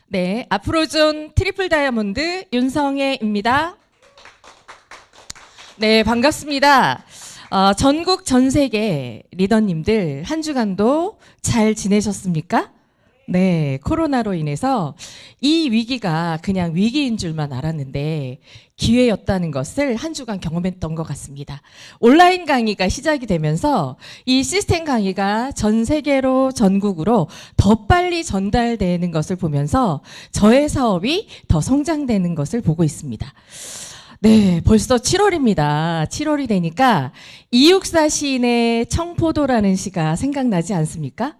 네, 아프로존 트리플 다이아몬드 윤성애입니다. 네, 반갑습니다. 전국 전 세계 리더님들 한 주간도 잘 지내셨습니까? 네, 코로나로 인해서 이 위기가 그냥 위기인 줄만 알았는데 기회였다는 것을 한 주간 경험했던 것 같습니다. 온라인 강의가 시작이 되면서 이 시스템 강의가 전 세계로 전국으로 더 빨리 전달되는 것을 보면서 저의 사업이 더 성장되는 것을 보고 있습니다. 네, 벌써 7월입니다. 7월이 되니까 이육사 시인의 청포도라는 시가 생각나지 않습니까?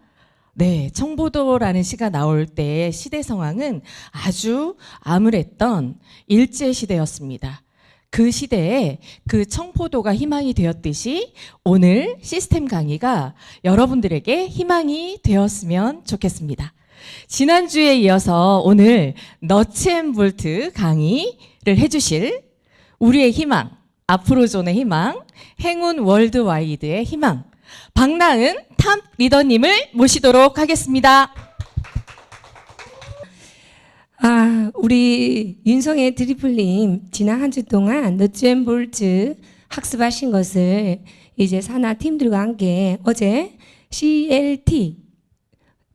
네, 청포도라는 시가 나올 때 시대 상황은 아주 암울했던 일제시대였습니다. 그 시대에 그 청포도가 희망이 되었듯이 오늘 시스템 강의가 여러분들에게 희망이 되었으면 좋겠습니다. 지난주에 이어서 오늘 너츠앤볼트 강의를 해주실 우리의 희망, 아프로존의 희망, 행운 월드와이드의 희망, 박나은 탑 리더님을 모시도록 하겠습니다. 우리 윤성애 트리플님 지난 한 주 동안 너츠앤볼트 학습하신 것을 이제 산하 팀들과 함께 어제 CLT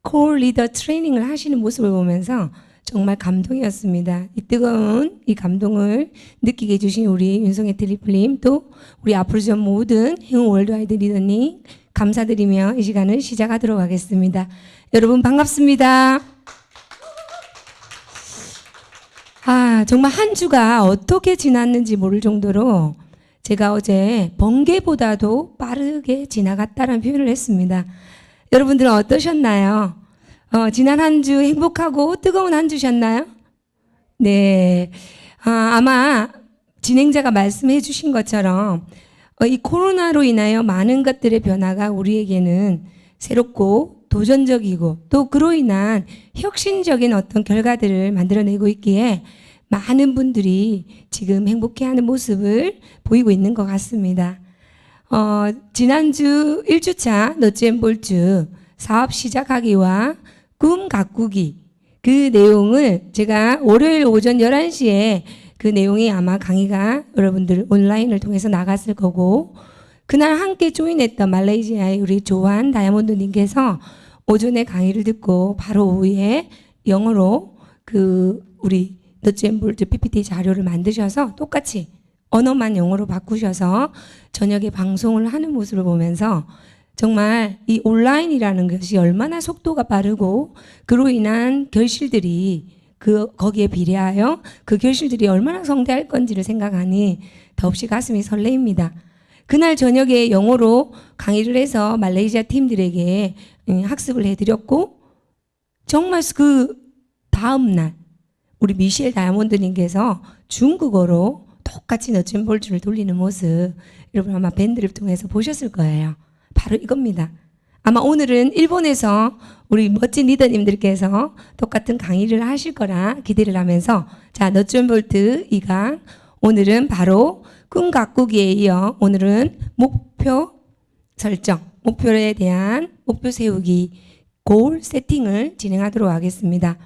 콜 리더 트레이닝을 하시는 모습을 보면서 정말 감동이었습니다. 이 뜨거운 이 감동을 느끼게 해주신 우리 윤성애 트리플님, 또 우리 아프로존 모든 행운 월드와이드 리더님 감사드리며 이 시간을 시작하도록 하겠습니다. 여러분 반갑습니다. 정말 한 주가 어떻게 지났는지 모를 정도로 제가 어제 번개보다도 빠르게 지나갔다는 표현을 했습니다. 여러분들은 어떠셨나요? 지난 한 주 행복하고 뜨거운 한 주셨나요? 네. 아마 진행자가 말씀해 주신 것처럼 이 코로나로 인하여 많은 것들의 변화가 우리에게는 새롭고 도전적이고 또 그로 인한 혁신적인 어떤 결과들을 만들어내고 있기에 많은 분들이 지금 행복해하는 모습을 보이고 있는 것 같습니다. 지난주 1주차 너츠앤볼트 사업 시작하기와 꿈 가꾸기 그 내용을 제가 월요일 오전 11시에 그 내용이 아마 강의가 여러분들 온라인을 통해서 나갔을 거고, 그날 함께 조인했던 말레이시아의 우리 조한 다이아몬드님께서 오전에 강의를 듣고 바로 오후에 영어로 그 우리 너츠앤볼트 PPT 자료를 만드셔서 똑같이 언어만 영어로 바꾸셔서 저녁에 방송을 하는 모습을 보면서 정말 이 온라인이라는 것이 얼마나 속도가 빠르고 그로 인한 결실들이 거기에 비례하여 그 결실들이 얼마나 성대할 건지를 생각하니 더없이 가슴이 설레입니다. 그날 저녁에 영어로 강의를 해서 말레이시아 팀들에게 학습을 해드렸고, 정말 그 다음날 우리 미셸 다이아몬드님께서 중국어로 똑같이 너츠앤볼트를 돌리는 모습 여러분 아마 밴드를 통해서 보셨을 거예요. 바로 이겁니다. 아마 오늘은 일본에서 우리 멋진 리더님들께서 똑같은 강의를 하실 거라 기대를 하면서, 자, 너츠앤볼트 2강 오늘은 바로 꿈 가꾸기에 이어 오늘은 목표 설정, 목표에 대한 목표 세우기, 골 세팅을 진행하도록 하겠습니다.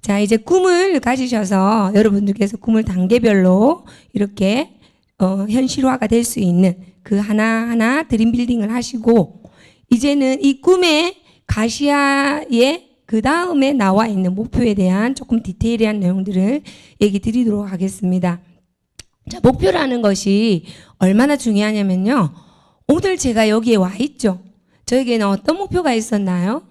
자, 이제 꿈을 가지셔서 여러분들께서 꿈을 단계별로 이렇게 현실화가 될 수 있는 그 하나하나 드림 빌딩을 하시고, 이제는 이 꿈의 가시화에 그 다음에 나와 있는 목표에 대한 조금 디테일한 내용들을 얘기 드리도록 하겠습니다. 자, 목표라는 것이 얼마나 중요하냐면요. 오늘 제가 여기에 와 있죠. 저에게는 어떤 목표가 있었나요?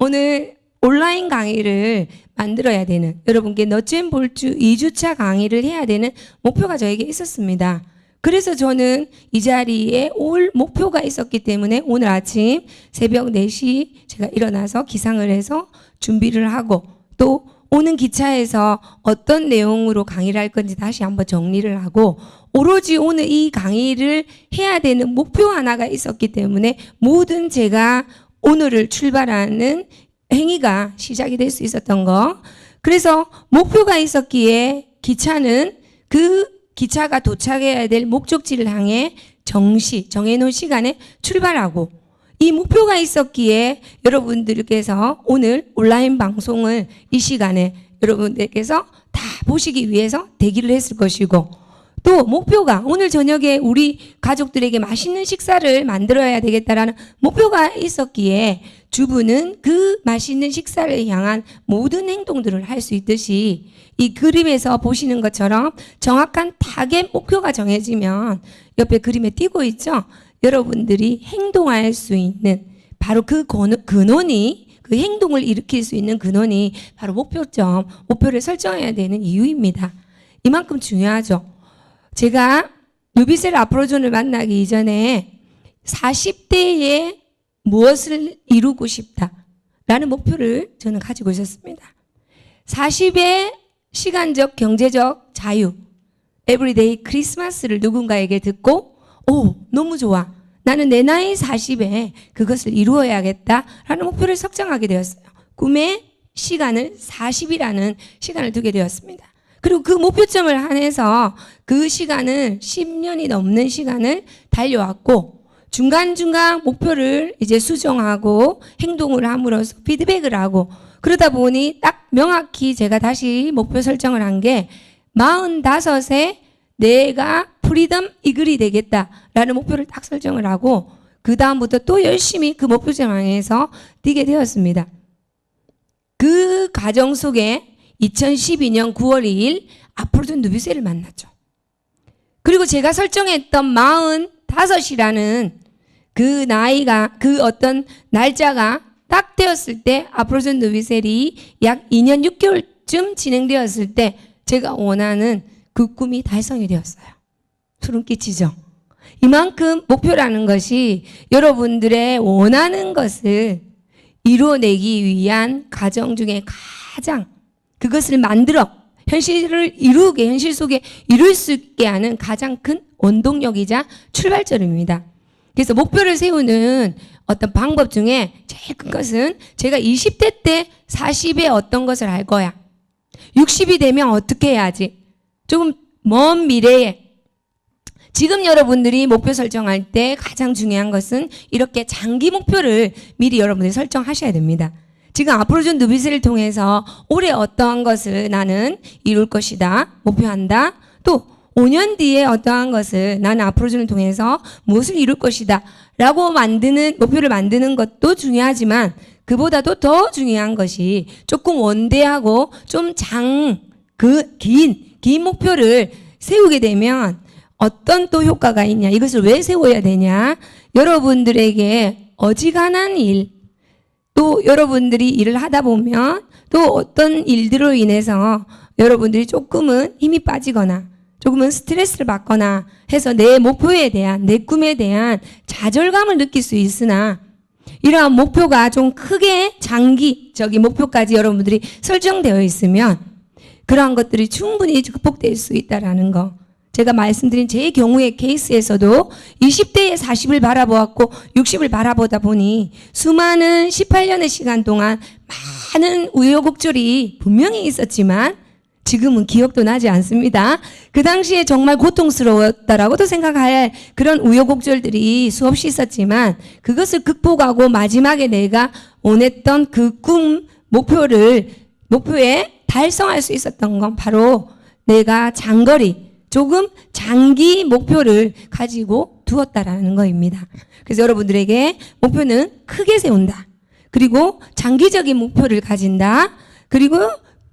오늘 온라인 강의를 만들어야 되는, 여러분께 너츠앤볼트 2주차 강의를 해야 되는 목표가 저에게 있었습니다. 그래서 저는 이 자리에 올 목표가 있었기 때문에 오늘 아침 새벽 4시 제가 일어나서 기상을 해서 준비를 하고, 또 오는 기차에서 어떤 내용으로 강의를 할 건지 다시 한번 정리를 하고, 오로지 오늘 이 강의를 해야 되는 목표 하나가 있었기 때문에 모든 제가 오늘을 출발하는 행위가 시작이 될 수 있었던 거. 그래서 목표가 있었기에 기차는 그 기차가 도착해야 될 목적지를 향해 정해놓은 시간에 출발하고, 이 목표가 있었기에 여러분들께서 오늘 온라인 방송을 이 시간에 여러분들께서 다 보시기 위해서 대기를 했을 것이고, 또 목표가 오늘 저녁에 우리 가족들에게 맛있는 식사를 만들어야 되겠다라는 목표가 있었기에 주부는 그 맛있는 식사를 향한 모든 행동들을 할 수 있듯이, 이 그림에서 보시는 것처럼 정확한 타겟 목표가 정해지면 옆에 그림에 띄고 있죠. 여러분들이 행동할 수 있는 바로 그 근원이, 그 행동을 일으킬 수 있는 근원이 바로 목표점, 목표를 설정해야 되는 이유입니다. 이만큼 중요하죠. 제가 누비셀 아프로존을 만나기 이전에 40대에 무엇을 이루고 싶다라는 목표를 저는 가지고 있었습니다. 40의 시간적, 경제적 자유, 에브리데이 크리스마스를 누군가에게 듣고, 오, 너무 좋아. 나는 내 나이 40에 그것을 이루어야겠다라는 목표를 설정하게 되었어요. 꿈의 시간을 40이라는 시간을 두게 되었습니다. 그리고 그 목표점을 한해서 그 시간을 10년이 넘는 시간을 달려왔고, 중간중간 목표를 이제 수정하고 행동을 함으로써 피드백을 하고, 그러다 보니 딱 명확히 제가 다시 목표 설정을 한 게 45세 내가 프리덤 이글이 되겠다라는 목표를 딱 설정을 하고, 그 다음부터 또 열심히 그 목표점 향해서 뛰게 되었습니다. 그 과정 속에 2012년 9월 2일 아프로존 누비셀을 만났죠. 그리고 제가 설정했던 45이라는 그 나이가, 그 어떤 날짜가 딱 되었을 때, 아프로존 누비셀이 약 2년 6개월쯤 진행되었을 때 제가 원하는 그 꿈이 달성이 되었어요. 소름 끼치죠? 이만큼 목표라는 것이 여러분들의 원하는 것을 이루어내기 위한 과정 중에 가장, 그것을 만들어 현실을 이루게, 현실 속에 이룰 수 있게 하는 가장 큰 원동력이자 출발점입니다. 그래서 목표를 세우는 어떤 방법 중에 제일 큰 것은, 제가 20대 때 40에 어떤 것을 할 거야, 60이 되면 어떻게 해야지, 조금 먼 미래에, 지금 여러분들이 목표 설정할 때 가장 중요한 것은 이렇게 장기 목표를 미리 여러분들이 설정하셔야 됩니다. 지금 아프로존 누비셀을 통해서 올해 어떠한 것을 나는 이룰 것이다, 목표한다. 또 5년 뒤에 어떠한 것을 나는 아프로존을 통해서 무엇을 이룰 것이다 라고 만드는, 목표를 만드는 것도 중요하지만, 그보다도 더 중요한 것이 조금 원대하고 좀 긴 목표를 세우게 되면 어떤 또 효과가 있냐, 이것을 왜 세워야 되냐, 여러분들에게 어지간한 일, 또 여러분들이 일을 하다 보면 또 어떤 일들로 인해서 여러분들이 조금은 힘이 빠지거나 조금은 스트레스를 받거나 해서 내 목표에 대한, 내 꿈에 대한 좌절감을 느낄 수 있으나, 이러한 목표가 좀 크게 장기적인 목표까지 여러분들이 설정되어 있으면 그러한 것들이 충분히 극복될 수 있다라는 거. 제가 말씀드린 제 경우의 케이스에서도 20대에 40을 바라보았고 60을 바라보다 보니 수많은 18년의 시간 동안 많은 우여곡절이 분명히 있었지만 지금은 기억도 나지 않습니다. 그 당시에 정말 고통스러웠다라고도 생각할 그런 우여곡절들이 수없이 있었지만, 그것을 극복하고 마지막에 내가 원했던 그 꿈, 목표에 달성할 수 있었던 건 바로 내가 조금 장기 목표를 가지고 두었다라는 거입니다. 그래서 여러분들에게 목표는 크게 세운다. 그리고 장기적인 목표를 가진다. 그리고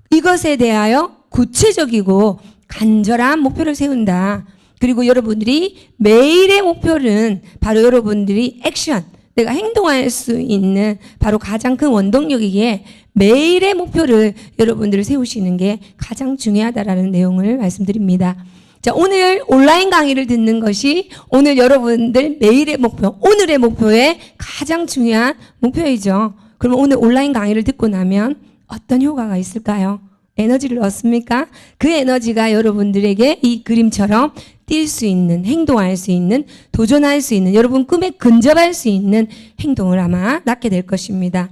이것에 대하여 구체적이고 간절한 목표를 세운다. 그리고 여러분들이 매일의 목표는 바로 여러분들이 액션, 내가 행동할 수 있는 바로 가장 큰 원동력이기에 매일의 목표를 여러분들을 세우시는 게 가장 중요하다라는 내용을 말씀드립니다. 자, 오늘 온라인 강의를 듣는 것이 오늘 여러분들 매일의 목표, 오늘의 목표의 가장 중요한 목표이죠. 그러면 오늘 온라인 강의를 듣고 나면 어떤 효과가 있을까요? 에너지를 얻습니까? 그 에너지가 여러분들에게 이 그림처럼 뛸 수 있는, 행동할 수 있는, 도전할 수 있는, 여러분 꿈에 근접할 수 있는 행동을 아마 낳게 될 것입니다.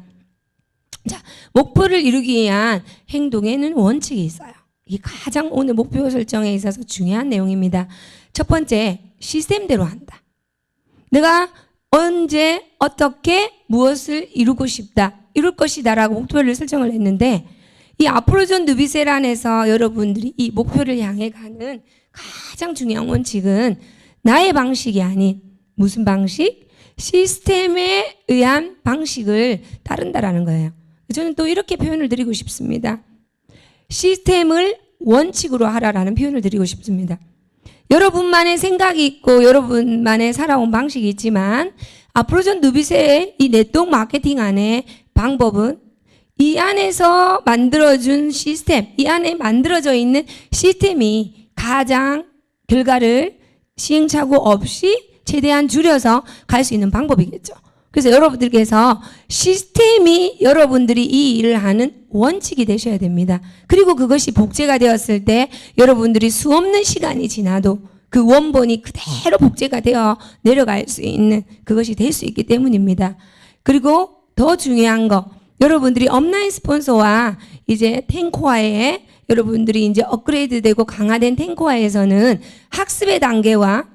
자, 목표를 이루기 위한 행동에는 원칙이 있어요. 이 가장 오늘 목표 설정에 있어서 중요한 내용입니다. 첫 번째, 시스템대로 한다. 내가 언제 어떻게 무엇을 이루고 싶다, 이룰 것이다라고 목표를 설정을 했는데 이 아프로존 누비세란에서 여러분들이 이 목표를 향해 가는 가장 중요한 원칙은 나의 방식이 아닌 무슨 방식? 시스템에 의한 방식을 따른다라는 거예요. 저는 또 이렇게 표현을 드리고 싶습니다. 시스템을 원칙으로 하라라는 표현을 드리고 싶습니다. 여러분만의 생각이 있고 여러분만의 살아온 방식이 있지만 아프로존 누비세의 이 네트워크 마케팅 안에 방법은 이 안에서 만들어준 시스템, 이 안에 만들어져 있는 시스템이 가장 결과를 시행착오 없이 최대한 줄여서 갈 수 있는 방법이겠죠. 그래서 여러분들께서 시스템이 여러분들이 이 일을 하는 원칙이 되셔야 됩니다. 그리고 그것이 복제가 되었을 때 여러분들이 수없는 시간이 지나도 그 원본이 그대로 복제가 되어 내려갈 수 있는 그것이 될 수 있기 때문입니다. 그리고 더 중요한 거, 여러분들이 업라인 스폰서와 이제 탱코아에 여러분들이 이제 업그레이드 되고 강화된 탱코아에서는 학습의 단계와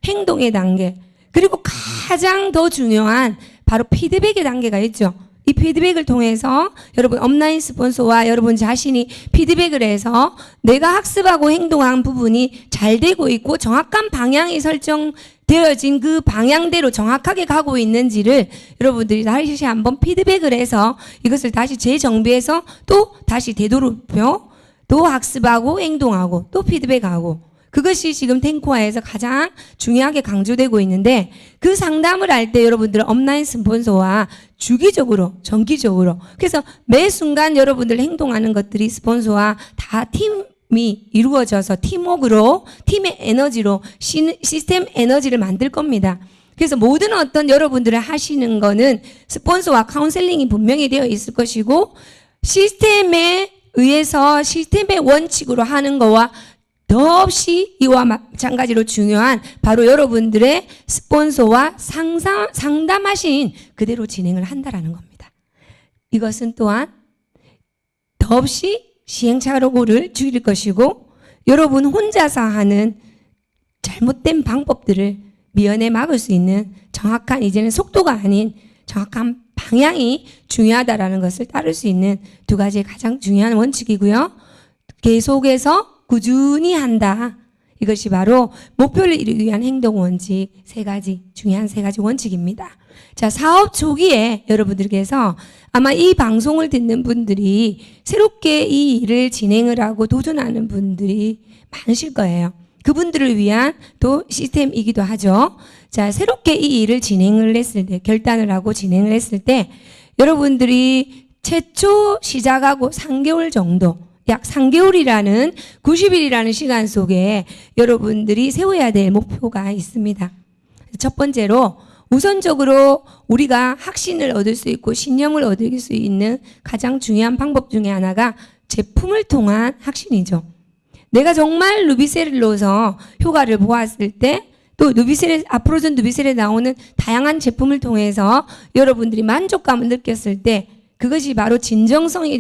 행동의 단계, 그리고 가장 더 중요한 바로 피드백의 단계가 있죠. 이 피드백을 통해서 여러분 업라인 스폰서와 여러분 자신이 피드백을 해서 내가 학습하고 행동한 부분이 잘 되고 있고 정확한 방향이 설정되어진 그 방향대로 정확하게 가고 있는지를 여러분들이 다시 한번 피드백을 해서 이것을 다시 재정비해서 또 다시 되돌려 또 학습하고 행동하고 또 피드백하고, 그것이 지금 탱코아에서 가장 중요하게 강조되고 있는데 그 상담을 할 때 여러분들 업라인 스폰서와 주기적으로 정기적으로, 그래서 매 순간 여러분들 행동하는 것들이 스폰서와 다 팀이 이루어져서 팀워크로 팀의 에너지로 시스템 에너지를 만들 겁니다. 그래서 모든 어떤 여러분들이 하시는 거는 스폰서와 카운셀링이 분명히 되어 있을 것이고 시스템에 의해서 시스템의 원칙으로 하는 거와 더없이 이와 마찬가지로 중요한 바로 여러분들의 스폰서와 상담하신 그대로 진행을 한다라는 겁니다. 이것은 또한 더없이 시행착오를 줄일 것이고 여러분 혼자서 하는 잘못된 방법들을 미연에 막을 수 있는 정확한, 이제는 속도가 아닌 정확한 방향이 중요하다라는 것을 따를 수 있는 두 가지의 가장 중요한 원칙이고요. 계속해서 꾸준히 한다. 이것이 바로 목표를 이루기 위한 행동 원칙 세 가지, 중요한 세 가지 원칙입니다. 자, 사업 초기에 여러분들께서 아마 이 방송을 듣는 분들이 새롭게 이 일을 진행을 하고 도전하는 분들이 많으실 거예요. 그분들을 위한 또 시스템이기도 하죠. 자, 새롭게 이 일을 진행을 했을 때, 결단을 하고 진행을 했을 때 여러분들이 최초 시작하고 3개월 정도, 약 3개월이라는 90일이라는 시간 속에 여러분들이 세워야 될 목표가 있습니다. 첫 번째로 우선적으로 우리가 확신을 얻을 수 있고 신념을 얻을 수 있는 가장 중요한 방법 중에 하나가 제품을 통한 확신이죠. 내가 정말 누비셀로서 효과를 보았을 때 또 누비셀, 아프로존 누비셀에 나오는 다양한 제품을 통해서 여러분들이 만족감을 느꼈을 때 그것이 바로 진정성이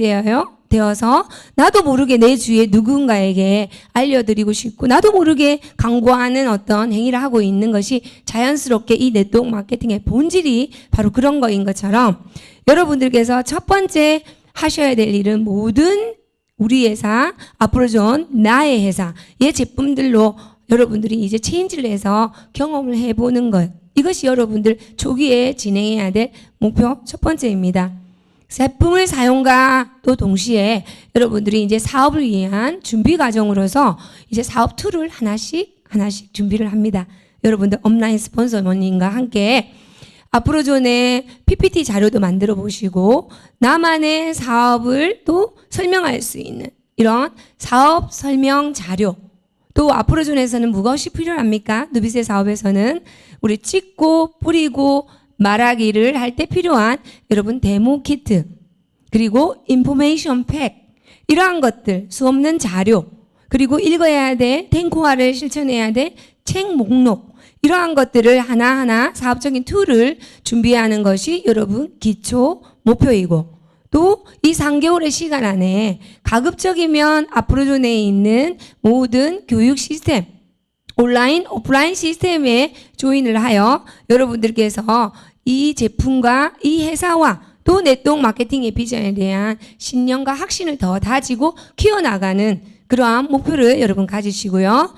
되어서 나도 모르게 내 주위에 누군가에게 알려드리고 싶고 나도 모르게 광고하는 어떤 행위를 하고 있는 것이 자연스럽게 이 네트워크 마케팅의 본질이 바로 그런 거인 것처럼 여러분들께서 첫 번째 하셔야 될 일은 모든 우리 회사, 아프로존, 나의 회사, 의 제품들로 여러분들이 이제 체인지를 해서 경험을 해보는 것. 이것이 여러분들 초기에 진행해야 될 목표 첫 번째입니다. 제품을 사용과 또 동시에 여러분들이 이제 사업을 위한 준비 과정으로서 이제 사업 툴을 하나씩 준비를 합니다. 여러분들 업라인 스폰서님과 함께 아프로존의 PPT 자료도 만들어 보시고 나만의 사업을 또 설명할 수 있는 이런 사업 설명 자료, 또 아프로존에서는 무엇이 필요합니까? 누비세 사업에서는 우리 찍고 뿌리고 말하기를 할 때 필요한 여러분 데모 키트, 그리고 인포메이션 팩, 이러한 것들, 수없는 자료, 그리고 읽어야 될 탱코아를 실천해야 될 책 목록, 이러한 것들을 하나하나 사업적인 툴을 준비하는 것이 여러분 기초 목표이고, 또 이 3개월의 시간 안에 가급적이면 아프로존에 있는 모든 교육 시스템, 온라인, 오프라인 시스템에 조인을 하여 여러분들께서 이 제품과 이 회사와 또 네트워크 마케팅의 비전에 대한 신념과 확신을 더 다지고 키워나가는 그러한 목표를 여러분 가지시고요.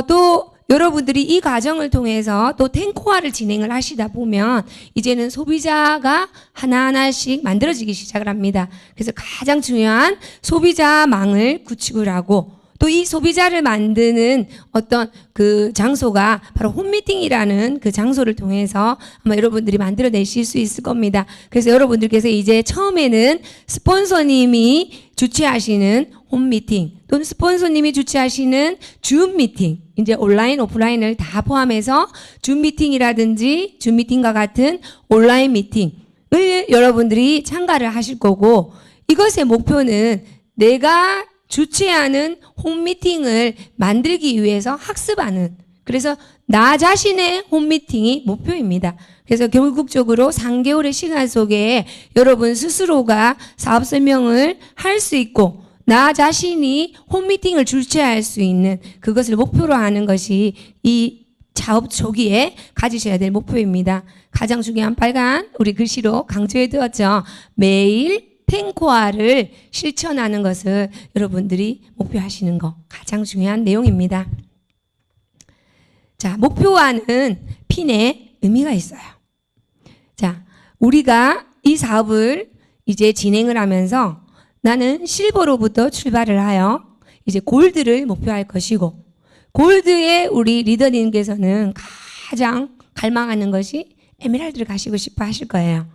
또 여러분들이 이 과정을 통해서 또 탱코화를 진행을 하시다 보면 이제는 소비자가 하나하나씩 만들어지기 시작을 합니다. 그래서 가장 중요한 소비자망을 구축을 하고 또 이 소비자를 만드는 어떤 그 장소가 바로 홈미팅이라는 그 장소를 통해서 아마 여러분들이 만들어내실 수 있을 겁니다. 그래서 여러분들께서 이제 처음에는 스폰서님이 주최하시는 홈미팅 또는 스폰서님이 주최하시는 줌 미팅, 이제 온라인, 오프라인을 다 포함해서 줌 미팅이라든지 줌 미팅과 같은 온라인 미팅을 여러분들이 참가를 하실 거고, 이것의 목표는 내가 주최하는 홈미팅을 만들기 위해서 학습하는, 그래서 나 자신의 홈미팅이 목표입니다. 그래서 결국적으로 3개월의 시간 속에 여러분 스스로가 사업 설명을 할 수 있고 나 자신이 홈미팅을 주최할 수 있는 그것을 목표로 하는 것이 이 사업 초기에 가지셔야 될 목표입니다. 가장 중요한 빨간 우리 글씨로 강조해 두었죠. 매일 탱코화를 실천하는 것을 여러분들이 목표하시는 거 가장 중요한 내용입니다. 자, 목표와는 핀에 의미가 있어요. 자, 우리가 이 사업을 이제 진행을 하면서 나는 실버로부터 출발을 하여 이제 골드를 목표할 것이고, 골드의 우리 리더님께서는 가장 갈망하는 것이 에메랄드를 가시고 싶어 하실 거예요.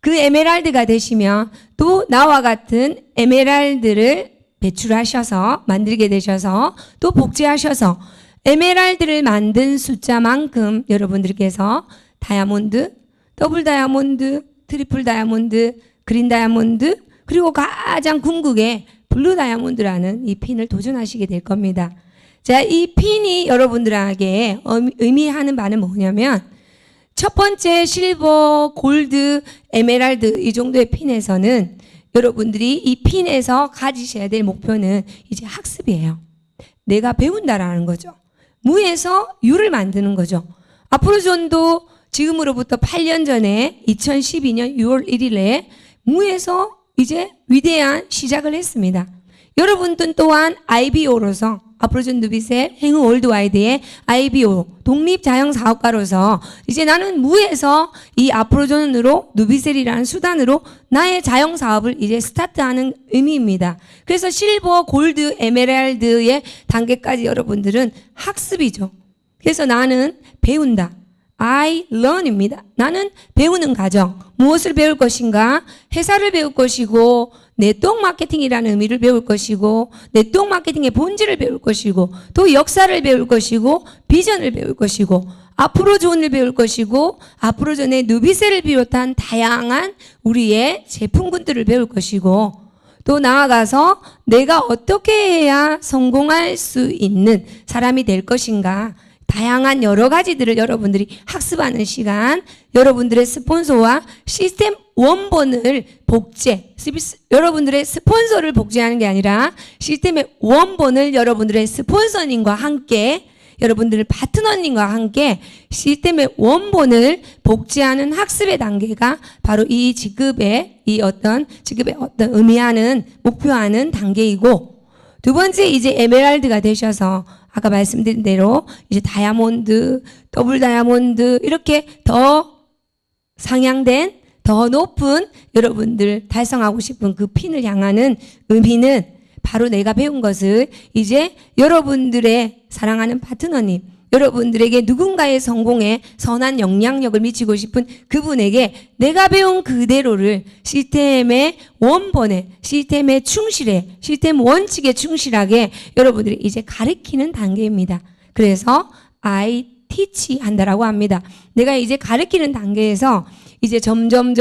그 에메랄드가 되시면 또 나와 같은 에메랄드를 배출하셔서 만들게 되셔서 또 복제하셔서 에메랄드를 만든 숫자만큼 여러분들께서 다이아몬드, 더블 다이아몬드, 트리플 다이아몬드, 그린 다이아몬드, 그리고 가장 궁극의 블루 다이아몬드라는 이 핀을 도전하시게 될 겁니다. 자, 이 핀이 여러분들에게 의미하는 바는 뭐냐면, 첫 번째 실버, 골드, 에메랄드 이 정도의 핀에서는 여러분들이 이 핀에서 가지셔야 될 목표는 이제 학습이에요. 내가 배운다라는 거죠. 무에서 유를 만드는 거죠. 아프로존도 지금으로부터 8년 전에 2012년 6월 1일에 무에서 이제 위대한 시작을 했습니다. 여러분들 또한 IBO로서 아프로존 누비셋 행운 월드와이드의 IBO 독립자영사업가로서 이제 나는 무에서 이 아프로존으로 누비셋이라는 수단으로 나의 자영사업을 이제 스타트하는 의미입니다. 그래서 실버, 골드, 에메랄드의 단계까지 여러분들은 학습이죠. 그래서 나는 배운다. I learn입니다. 나는 배우는 과정. 무엇을 배울 것인가? 회사를 배울 것이고, 네트워크 마케팅이라는 의미를 배울 것이고, 네트워크 마케팅의 본질을 배울 것이고, 또 역사를 배울 것이고, 비전을 배울 것이고, 아프로존을 배울 것이고, 아프로존의 누비셋을 비롯한 다양한 우리의 제품군들을 배울 것이고, 또 나아가서 내가 어떻게 해야 성공할 수 있는 사람이 될 것인가, 다양한 여러 가지들을 여러분들이 학습하는 시간, 여러분들의 스폰서와 시스템 원본을 복제, 여러분들의 스폰서를 복제하는 게 아니라 시스템의 원본을 여러분들의 스폰서님과 함께, 여러분들 파트너님과 함께 시스템의 원본을 복제하는 학습의 단계가 바로 이 직급의 어떤 의미하는, 목표하는 단계이고, 두 번째 이제 에메랄드가 되셔서 아까 말씀드린 대로 이제 다이아몬드, 더블 다이아몬드 이렇게 더 상향된 더 높은 여러분들 달성하고 싶은 그 핀을 향하는 의미는 바로 내가 배운 것을 이제 여러분들의 사랑하는 파트너님, 여러분들에게 누군가의 성공에 선한 영향력을 미치고 싶은 그분에게 내가 배운 그대로를 시스템의 원본에, 시스템에 충실해, 시스템 원칙에 충실하게 여러분들이 이제 가르치는 단계입니다. 그래서 I teach 한다라고 합니다. 내가 이제 가르치는 단계에서 이제 점점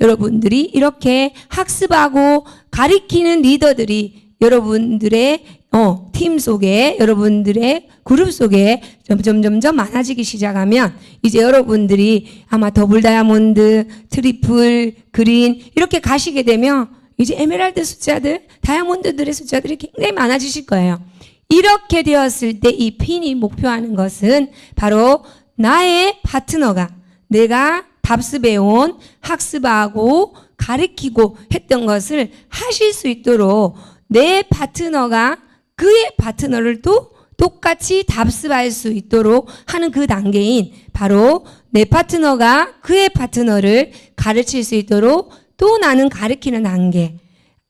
여러분들이 이렇게 학습하고 가르치는 리더들이 여러분들의 팀 속에, 여러분들의 그룹 속에 점점 많아지기 시작하면 이제 여러분들이 아마 더블 다이아몬드, 트리플, 그린 이렇게 가시게 되면 이제 에메랄드 숫자들, 다이아몬드들의 숫자들이 굉장히 많아지실 거예요. 이렇게 되었을 때 이 핀이 목표하는 것은 바로 나의 파트너가 내가 답습해온 학습하고 가르치고 했던 것을 하실 수 있도록 내 파트너가 그의 파트너를 또 똑같이 답습할 수 있도록 하는 그 단계인 바로 내 파트너가 그의 파트너를 가르칠 수 있도록 또 나는 가르치는 단계.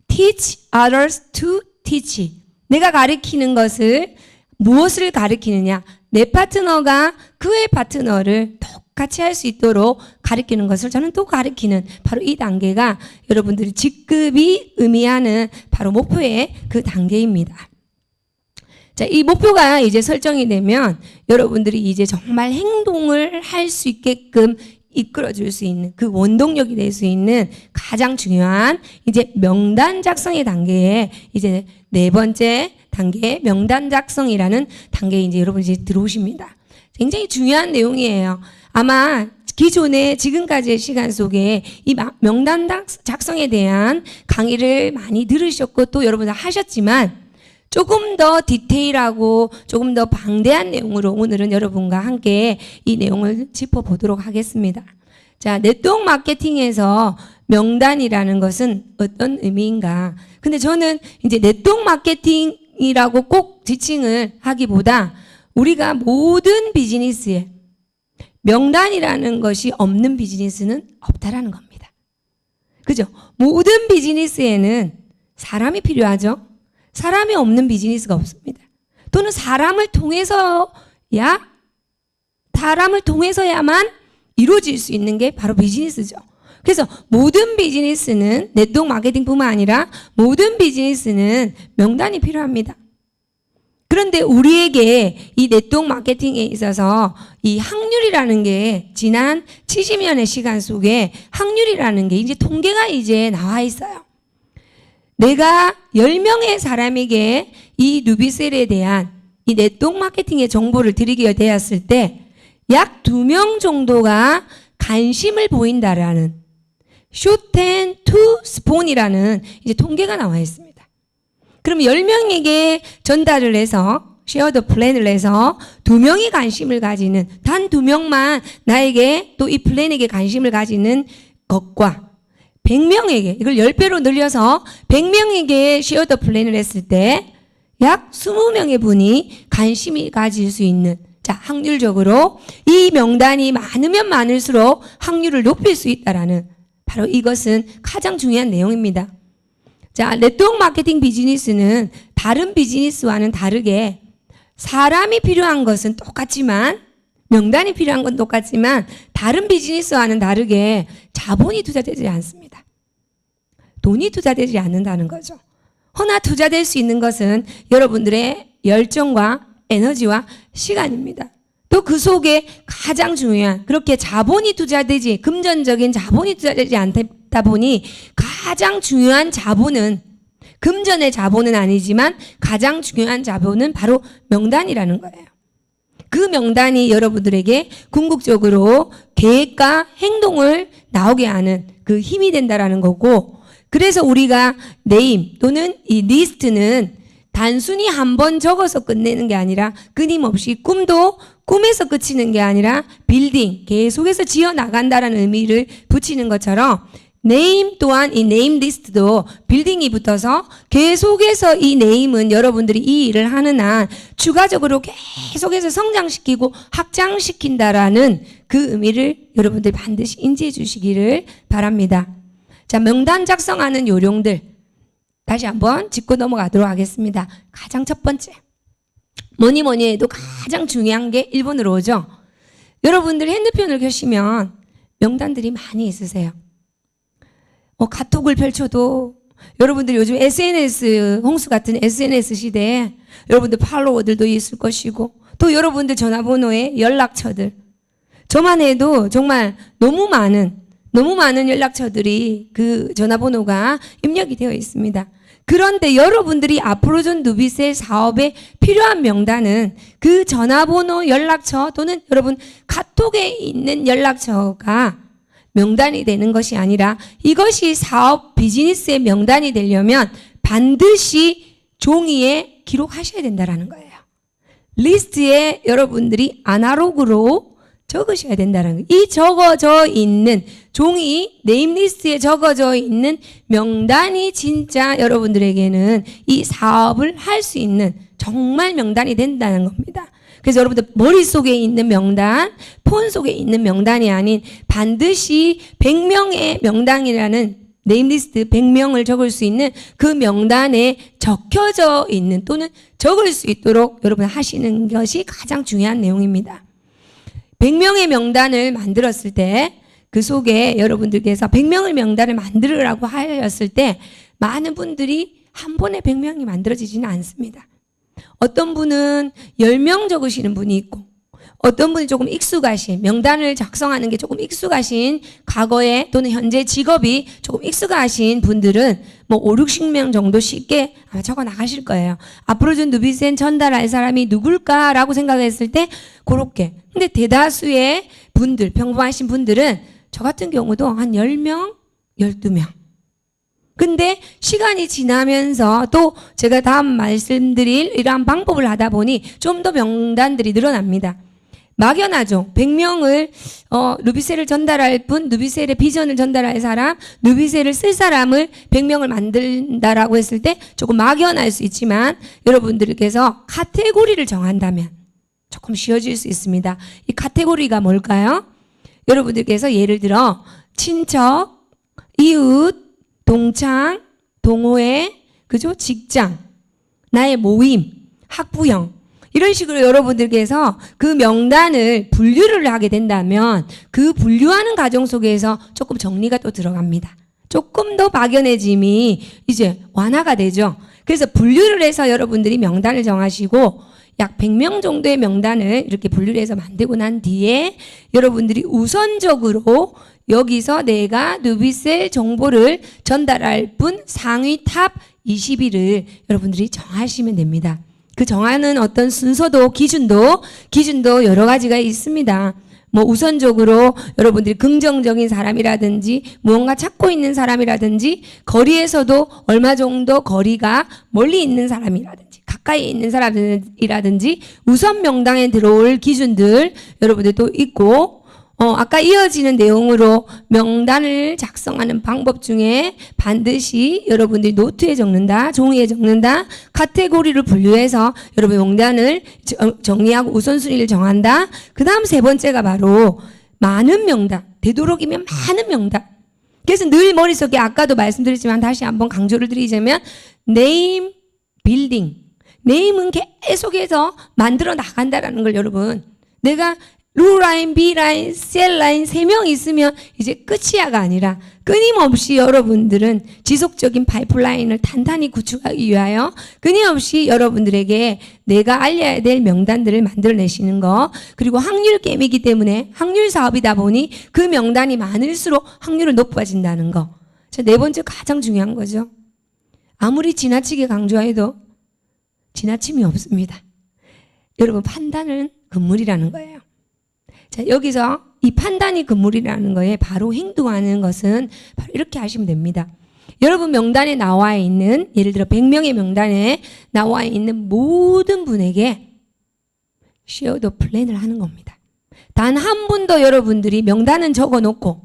Teach others to teach. 내가 가르치는 것을 무엇을 가르치느냐? 내 파트너가 그의 파트너를 똑같이 할 수 있도록 가르치는 것을 저는 또 가르치는 바로 이 단계가 여러분들이 직급이 의미하는 바로 목표의 그 단계입니다. 자, 이 목표가 이제 설정이 되면 여러분들이 이제 정말 행동을 할 수 있게끔 이끌어 줄 수 있는 그 원동력이 될 수 있는 가장 중요한 이제 명단 작성의 단계에 이제 네 번째 단계 명단 작성이라는 단계에 이제 여러분이 이제 들어오십니다. 굉장히 중요한 내용이에요. 아마 기존에 지금까지의 시간 속에 이 명단 작성에 대한 강의를 많이 들으셨고 또 여러분들 하셨지만 조금 더 디테일하고 조금 더 방대한 내용으로 오늘은 여러분과 함께 이 내용을 짚어보도록 하겠습니다. 자, 네트워크 마케팅에서 명단이라는 것은 어떤 의미인가? 근데 저는 이제 네트워크 마케팅이라고 꼭 지칭을 하기보다 우리가 모든 비즈니스에 명단이라는 것이 없는 비즈니스는 없다라는 겁니다. 그죠? 모든 비즈니스에는 사람이 필요하죠? 사람이 없는 비즈니스가 없습니다. 또는 사람을 통해서야만 이루어질 수 있는 게 바로 비즈니스죠. 그래서 모든 비즈니스는 네트워크 마케팅뿐만 아니라 모든 비즈니스는 명단이 필요합니다. 그런데 우리에게 이 네트워크 마케팅에 있어서 이 확률이라는 게 지난 70년의 시간 속에 확률이라는 게 이제 통계가 이제 나와 있어요. 내가 10명의 사람에게 이 누비셀에 대한 이 네트워크 마케팅의 정보를 드리게 되었을 때 약 2명 정도가 관심을 보인다라는 쇼텐 투 스폰이라는 이제 통계가 나와 있습니다. 그럼 10명에게 전달을 해서 쉐어더 플랜을 해서 2명이 관심을 가지는 단 2명만 나에게 또 이 플랜에게 관심을 가지는 것과 100명에게 이걸 10배로 늘려서 100명에게 쉐어더 플랜을 했을 때 약 20명의 분이 관심이 가질 수 있는 자, 확률적으로 이 명단이 많으면 많을수록 확률을 높일 수 있다라는 바로 이것은 가장 중요한 내용입니다. 자, 네트워크 마케팅 비즈니스는 다른 비즈니스와는 다르게 사람이 필요한 것은 똑같지만 명단이 필요한 건 똑같지만 다른 비즈니스와는 다르게 자본이 투자되지 않습니다. 돈이 투자되지 않는다는 거죠. 허나 투자될 수 있는 것은 여러분들의 열정과 에너지와 시간입니다. 또 그 속에 가장 중요한 그렇게 자본이 투자되지 금전적인 자본이 투자되지 않다 보니 가장 중요한 자본은 금전의 자본은 아니지만 가장 중요한 자본은 바로 명단이라는 거예요. 그 명단이 여러분들에게 궁극적으로 계획과 행동을 나오게 하는 그 힘이 된다라는 거고 그래서 우리가 네임 또는 이 리스트는 단순히 한 번 적어서 끝내는 게 아니라 끊임없이 꿈도 꿈에서 끝이는 게 아니라 빌딩, 계속해서 지어나간다라는 의미를 붙이는 것처럼 네임 또한 이 네임 리스트도 빌딩이 붙어서 계속해서 이 네임은 여러분들이 이 일을 하는 한 추가적으로 계속해서 성장시키고 확장시킨다라는 그 의미를 여러분들 반드시 인지해 주시기를 바랍니다. 자, 명단 작성하는 요령들 다시 한번 짚고 넘어가도록 하겠습니다. 가장 첫 번째. 뭐니 해도 가장 중요한 게 1번으로 오죠. 여러분들 핸드폰을 켜시면 명단들이 많이 있으세요. 카톡을 펼쳐도 여러분들 요즘 SNS, 홍수 같은 SNS 시대에 여러분들 팔로워들도 있을 것이고 또 여러분들 전화번호에 연락처들. 저만 해도 정말 너무 많은 연락처들이 그 전화번호가 입력이 되어 있습니다. 그런데 여러분들이 앞으로 전 누비셀 사업에 필요한 명단은 그 전화번호 연락처 또는 여러분 카톡에 있는 연락처가 명단이 되는 것이 아니라 이것이 사업 비즈니스의 명단이 되려면 반드시 종이에 기록하셔야 된다라는 거예요. 리스트에 여러분들이 아날로그로 적으셔야 된다는 거예요. 이 적어져 있는 종이 네임 리스트에 적어져 있는 명단이 진짜 여러분들에게는 이 사업을 할 수 있는 정말 명단이 된다는 겁니다. 그래서 여러분들 머릿속에 있는 명단, 폰 속에 있는 명단이 아닌 반드시 100명의 명단이라는 네임리스트 100명을 적을 수 있는 그 명단에 적혀져 있는 또는 적을 수 있도록 여러분 하시는 것이 가장 중요한 내용입니다. 100명의 명단을 만들었을 때 그 속에 여러분들께서 100명의 명단을 만들으라고 하였을 때 많은 분들이 한 번에 100명이 만들어지지는 않습니다. 어떤 분은 10명 적으시는 분이 있고 어떤 분이 조금 익숙하신 명단을 작성하는 게 조금 익숙하신 과거에 또는 현재 직업이 조금 익숙하신 분들은 뭐 5, 60명 정도 쉽게 아마 적어 나가실 거예요. 앞으로 준 누비센 전달할 사람이 누굴까라고 생각했을 때 그렇게. 근데 대다수의 분들, 평범하신 분들은 저 같은 경우도 한 10명, 12명. 근데 시간이 지나면서 또 제가 다음 말씀드릴 이러한 방법을 하다 보니 좀 더 명단들이 늘어납니다. 막연하죠. 100명을 누비셀을 전달할 분, 누비셀의 비전을 전달할 사람, 누비셀을 쓸 사람을 100명을 만든다라고 했을 때 조금 막연할 수 있지만 여러분들께서 카테고리를 정한다면 조금 쉬워질 수 있습니다. 이 카테고리가 뭘까요? 여러분들께서 예를 들어 친척, 이웃, 동창, 동호회, 그죠? 직장, 나의 모임, 학부형 이런 식으로 여러분들께서 그 명단을 분류를 하게 된다면 그 분류하는 과정 속에서 조금 정리가 또 들어갑니다. 조금 더 막연해짐이 이제 완화가 되죠. 그래서 분류를 해서 여러분들이 명단을 정하시고 약 100명 정도의 명단을 이렇게 분류를 해서 만들고 난 뒤에 여러분들이 우선적으로 여기서 내가 누비셀 정보를 전달할 분 상위 탑 20위를 여러분들이 정하시면 됩니다. 그 정하는 어떤 순서도 기준도 여러 가지가 있습니다. 뭐 우선적으로 여러분들이 긍정적인 사람이라든지 무언가 찾고 있는 사람이라든지 거리에서도 얼마 정도 거리가 멀리 있는 사람이라든지 가까이 있는 사람이라든지 우선 명단에 들어올 기준들 여러분들 또 있고 아까 이어지는 내용으로 명단을 작성하는 방법 중에 반드시 여러분들이 노트에 적는다, 종이에 적는다, 카테고리를 분류해서 여러분 명단을 정리하고 우선순위를 정한다. 그 다음 세 번째가 바로 많은 명단, 되도록이면 많은 명단. 그래서 늘 머릿속에 아까도 말씀드렸지만 다시 한번 강조를 드리자면 네임, 빌딩. 네임은 계속해서 만들어 나간다라는 걸 여러분 내가 루라인, B라인, C라인 3명 있으면 이제 끝이야가 아니라 끊임없이 여러분들은 지속적인 파이프라인을 탄탄히 구축하기 위하여 끊임없이 여러분들에게 내가 알려야 될 명단들을 만들어내시는 거 그리고 확률 게임이기 때문에 확률 사업이다 보니 그 명단이 많을수록 확률은 높아진다는 거. 자, 네 번째 가장 중요한 거죠. 아무리 지나치게 강조해도 지나침이 없습니다. 여러분 판단은 금물이라는 거예요. 자, 여기서 이 판단이 금물이라는 거에 바로 행동하는 것은 바로 이렇게 하시면 됩니다. 여러분 명단에 나와 있는 예를 들어 100명의 명단에 나와 있는 모든 분에게 쉐어더 플랜을 하는 겁니다. 단 한 분도 여러분들이 명단은 적어놓고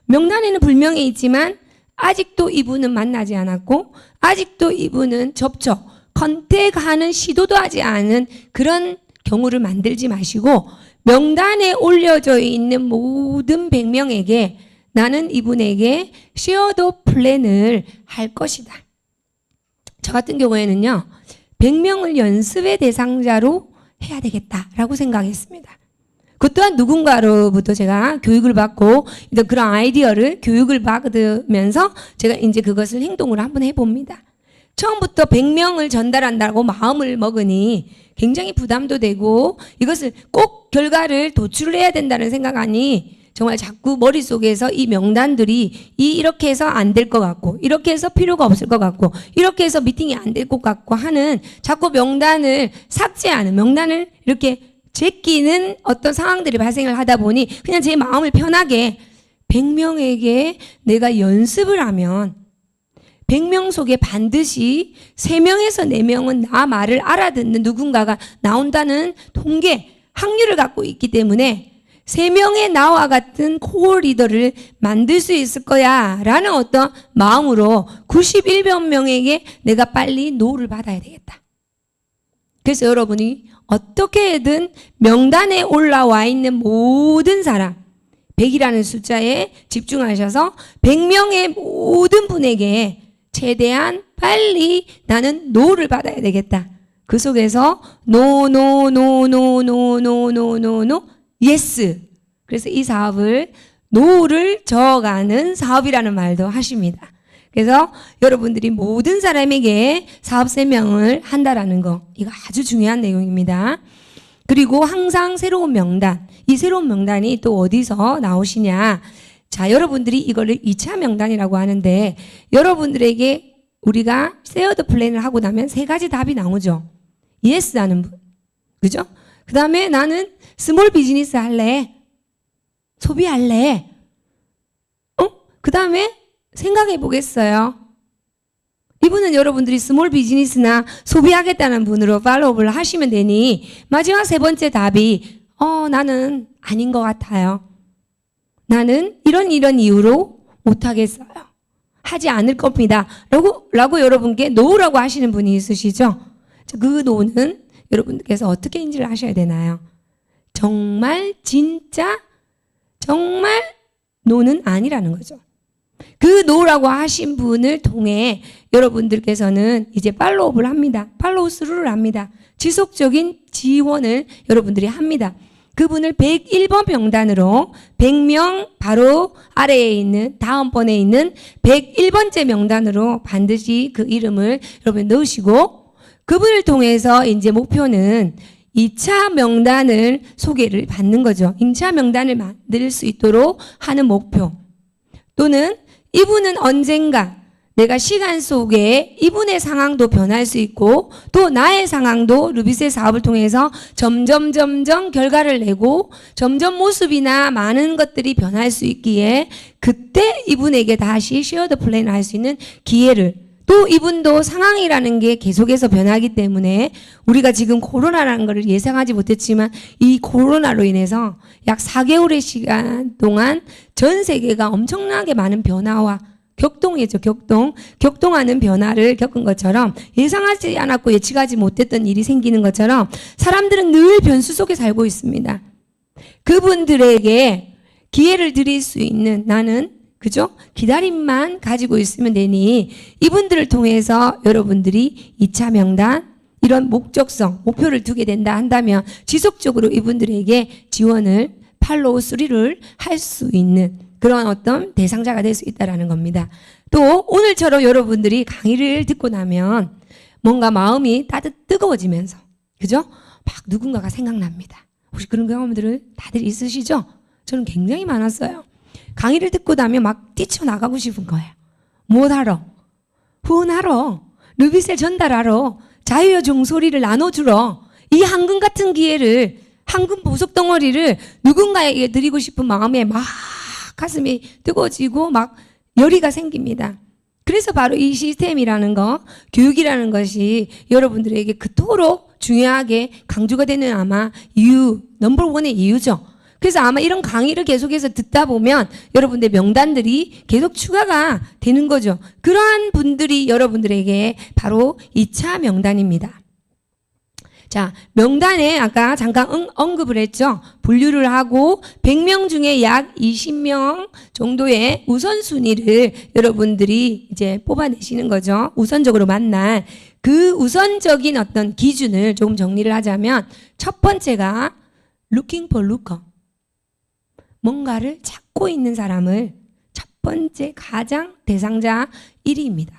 명단에는 분명히 있지만 아직도 이분은 만나지 않았고 아직도 이분은 접촉, 컨택하는 시도도 하지 않은 그런 경우를 만들지 마시고 명단에 올려져 있는 모든 100명에게 나는 이분에게 쉐어더 플랜을 할 것이다. 저 같은 경우에는요. 100명을 연습의 대상자로 해야 되겠다라고 생각했습니다. 그 또한 누군가로부터 제가 교육을 받고 그런 아이디어를 교육을 받으면서 제가 이제 그것을 행동을 한번 해봅니다. 처음부터 100명을 전달한다고 마음을 먹으니 굉장히 부담도 되고 이것을 꼭 결과를 도출을 해야 된다는 생각하니 정말 자꾸 머릿속에서 이 명단들이 이렇게 해서 안 될 것 같고 이렇게 해서 필요가 없을 것 같고 이렇게 해서 미팅이 안 될 것 같고 하는 자꾸 명단을 삭제하는 명단을 이렇게 제끼는 어떤 상황들이 발생을 하다 보니 그냥 제 마음을 편하게 100명에게 내가 연습을 하면 100명 속에 반드시 3명에서 4명은 나 말을 알아듣는 누군가가 나온다는 통계, 확률을 갖고 있기 때문에 3명의 나와 같은 코어 리더를 만들 수 있을 거야 라는 어떤 마음으로 91명에게 내가 빨리 노를 받아야 되겠다. 그래서 여러분이 어떻게든 명단에 올라와 있는 모든 사람 100이라는 숫자에 집중하셔서 100명의 모든 분에게 최대한 빨리 나는 노를 받아야 되겠다. 그 속에서 노 예스. 그래서 이 사업을 노를 저어가는 사업이라는 말도 하십니다. 그래서 여러분들이 모든 사람에게 사업 설명을 한다라는 거, 이거 아주 중요한 내용입니다. 그리고 항상 새로운 명단, 이 새로운 명단이 또 어디서 나오시냐. 자, 여러분들이 이거를 2차 명단이라고 하는데 여러분들에게 우리가 세어드 플랜을 하고 나면 3가지 답이 나오죠. 예스 하는 분. 그죠? 그 다음에 나는 스몰 비즈니스 할래. 소비할래. 그 다음에 생각해 보겠어요. 이분은 여러분들이 스몰 비즈니스나 소비하겠다는 분으로 팔로우업을 하시면 되니 마지막 3번째 답이 나는 아닌 것 같아요. 나는 이런 이유로 못하겠어요. 하지 않을 겁니다. 라고 여러분께 노라고 하시는 분이 있으시죠? 그 노는 여러분께서 어떻게 인지를 하셔야 되나요? 정말 진짜 정말 노는 아니라는 거죠. 그 노라고 하신 분을 통해 여러분들께서는 이제 팔로우업을 합니다. 팔로우 스루를 합니다. 지속적인 지원을 여러분들이 합니다. 그분을 101번 명단으로 100명 바로 아래에 있는 다음번에 있는 101번째 명단으로 반드시 그 이름을 여러분 넣으시고 그분을 통해서 이제 목표는 2차 명단을 소개를 받는 거죠. 2차 명단을 만들 수 있도록 하는 목표. 또는 이분은 언젠가 내가 시간 속에 이분의 상황도 변할 수 있고 또 나의 상황도 루비스의 사업을 통해서 점점 결과를 내고 점점 모습이나 많은 것들이 변할 수 있기에 그때 이분에게 다시 쉐어드 플랜을 할 수 있는 기회를 또 이분도 상황이라는 게 계속해서 변하기 때문에 우리가 지금 코로나라는 것을 예상하지 못했지만 이 코로나로 인해서 약 4개월의 시간 동안 전 세계가 엄청나게 많은 변화와 격동이죠, 격동하는 변화를 겪은 것처럼 예상하지 않았고 예측하지 못했던 일이 생기는 것처럼 사람들은 늘 변수 속에 살고 있습니다. 그분들에게 기회를 드릴 수 있는 나는 그죠? 기다림만 가지고 있으면 되니 이분들을 통해서 여러분들이 2차 명단 이런 목적성, 목표를 두게 된다 한다면 지속적으로 이분들에게 지원을 팔로우 수리를 할 수 있는 그런 어떤 대상자가 될 수 있다는 겁니다. 또 오늘처럼 여러분들이 강의를 듣고 나면 뭔가 마음이 뜨거워지면서 그죠? 막 누군가가 생각납니다. 혹시 그런 경험들 다들 있으시죠? 저는 굉장히 많았어요. 강의를 듣고 나면 막 뛰쳐나가고 싶은 거예요. 못하러, 후원하러, 루비셀 전달하러, 자유의 종소리를 나눠주러 이 황금 같은 기회를 황금 보석 덩어리를 누군가에게 드리고 싶은 마음에 막 가슴이 뜨거워지고 막 열의가 생깁니다. 그래서 바로 이 시스템이라는 거, 교육이라는 것이 여러분들에게 그토록 중요하게 강조가 되는 아마 넘버1의 이유죠. 그래서 아마 이런 강의를 계속해서 듣다 보면 여러분들 명단들이 계속 추가가 되는 거죠. 그러한 분들이 여러분들에게 바로 2차 명단입니다. 자, 명단에 아까 잠깐 언급을 했죠. 분류를 하고 100명 중에 약 20명 정도의 우선순위를 여러분들이 이제 뽑아내시는 거죠. 우선적으로 만날 그 우선적인 어떤 기준을 조금 정리를 하자면 첫 번째가 looking for looker. 뭔가를 찾고 있는 사람을 첫 번째 가장 대상자 1위입니다.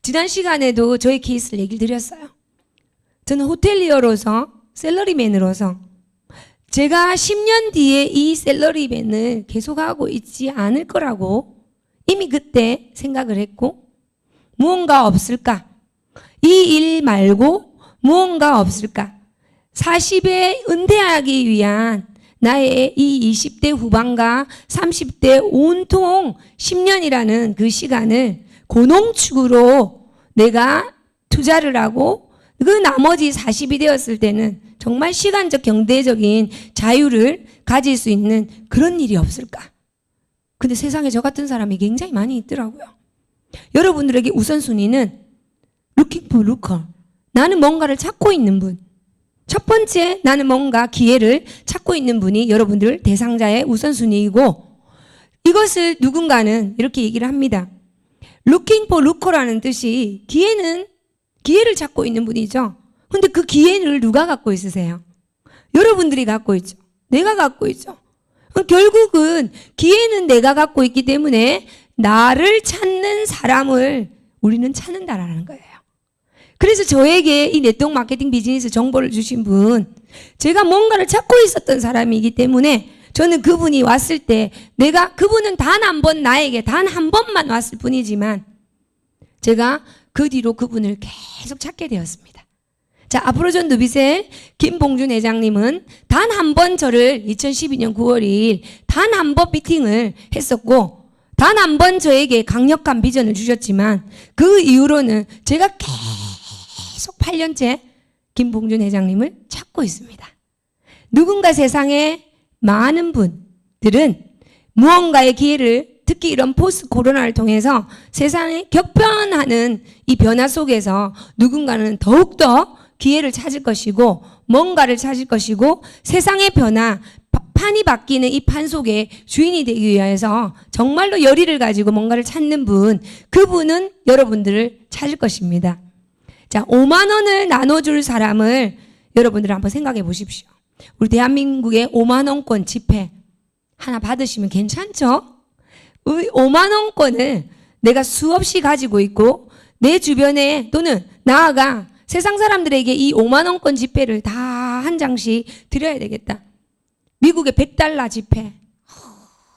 지난 시간에도 저의 케이스를 얘기를 드렸어요. 저는 호텔리어로서 샐러리맨으로서 제가 10년 뒤에 이 샐러리맨을 계속하고 있지 않을 거라고 이미 그때 생각을 했고 무언가 없을까? 이 일 말고 무언가 없을까? 40에 은퇴하기 위한 나의 이 20대 후반과 30대 온통 10년이라는 그 시간을 고농축으로 내가 투자를 하고 그 나머지 40이 되었을 때는 정말 시간적 경제적인 자유를 가질 수 있는 그런 일이 없을까? 근데 세상에 저 같은 사람이 굉장히 많이 있더라고요. 여러분들에게 우선순위는 looking for looker. 나는 뭔가를 찾고 있는 분. 첫 번째 나는 뭔가 기회를 찾고 있는 분이 여러분들 대상자의 우선순위이고 이것을 누군가는 이렇게 얘기를 합니다. looking for looker라는 뜻이 기회를 찾고 있는 분이죠. 근데 그 기회를 누가 갖고 있으세요? 여러분들이 갖고 있죠. 내가 갖고 있죠. 결국은 기회는 내가 갖고 있기 때문에 나를 찾는 사람을 우리는 찾는다라는 거예요. 그래서 저에게 이 네트워크 마케팅 비즈니스 정보를 주신 분, 제가 뭔가를 찾고 있었던 사람이기 때문에 저는 그분이 왔을 때 그분은 단 한 번 나에게 단 한 번만 왔을 뿐이지만 제가 그 뒤로 그분을 계속 찾게 되었습니다. 자, 아프로전 누비셀 김봉준 회장님은 단 한 번 저를 2012년 9월 2일 단 한 번 미팅을 했었고 단 한 번 저에게 강력한 비전을 주셨지만 그 이후로는 제가 계속 8년째 김봉준 회장님을 찾고 있습니다. 누군가 세상에 많은 분들은 무언가의 기회를 특히 이런 포스트 코로나를 통해서 세상에 격변하는 이 변화 속에서 누군가는 더욱더 기회를 찾을 것이고 뭔가를 찾을 것이고 세상의 변화, 판이 바뀌는 이 판 속에 주인이 되기 위해서 정말로 열의를 가지고 뭔가를 찾는 분, 그분은 여러분들을 찾을 것입니다. 자, 5만 원을 나눠줄 사람을 여러분들 한번 생각해 보십시오. 우리 대한민국의 5만 원권 지폐 하나 받으시면 괜찮죠? 5만 원권을 내가 수없이 가지고 있고 내 주변에 또는 나아가 세상 사람들에게 이 5만 원권 지폐를 다 한 장씩 드려야 되겠다. 미국의 100달러 지폐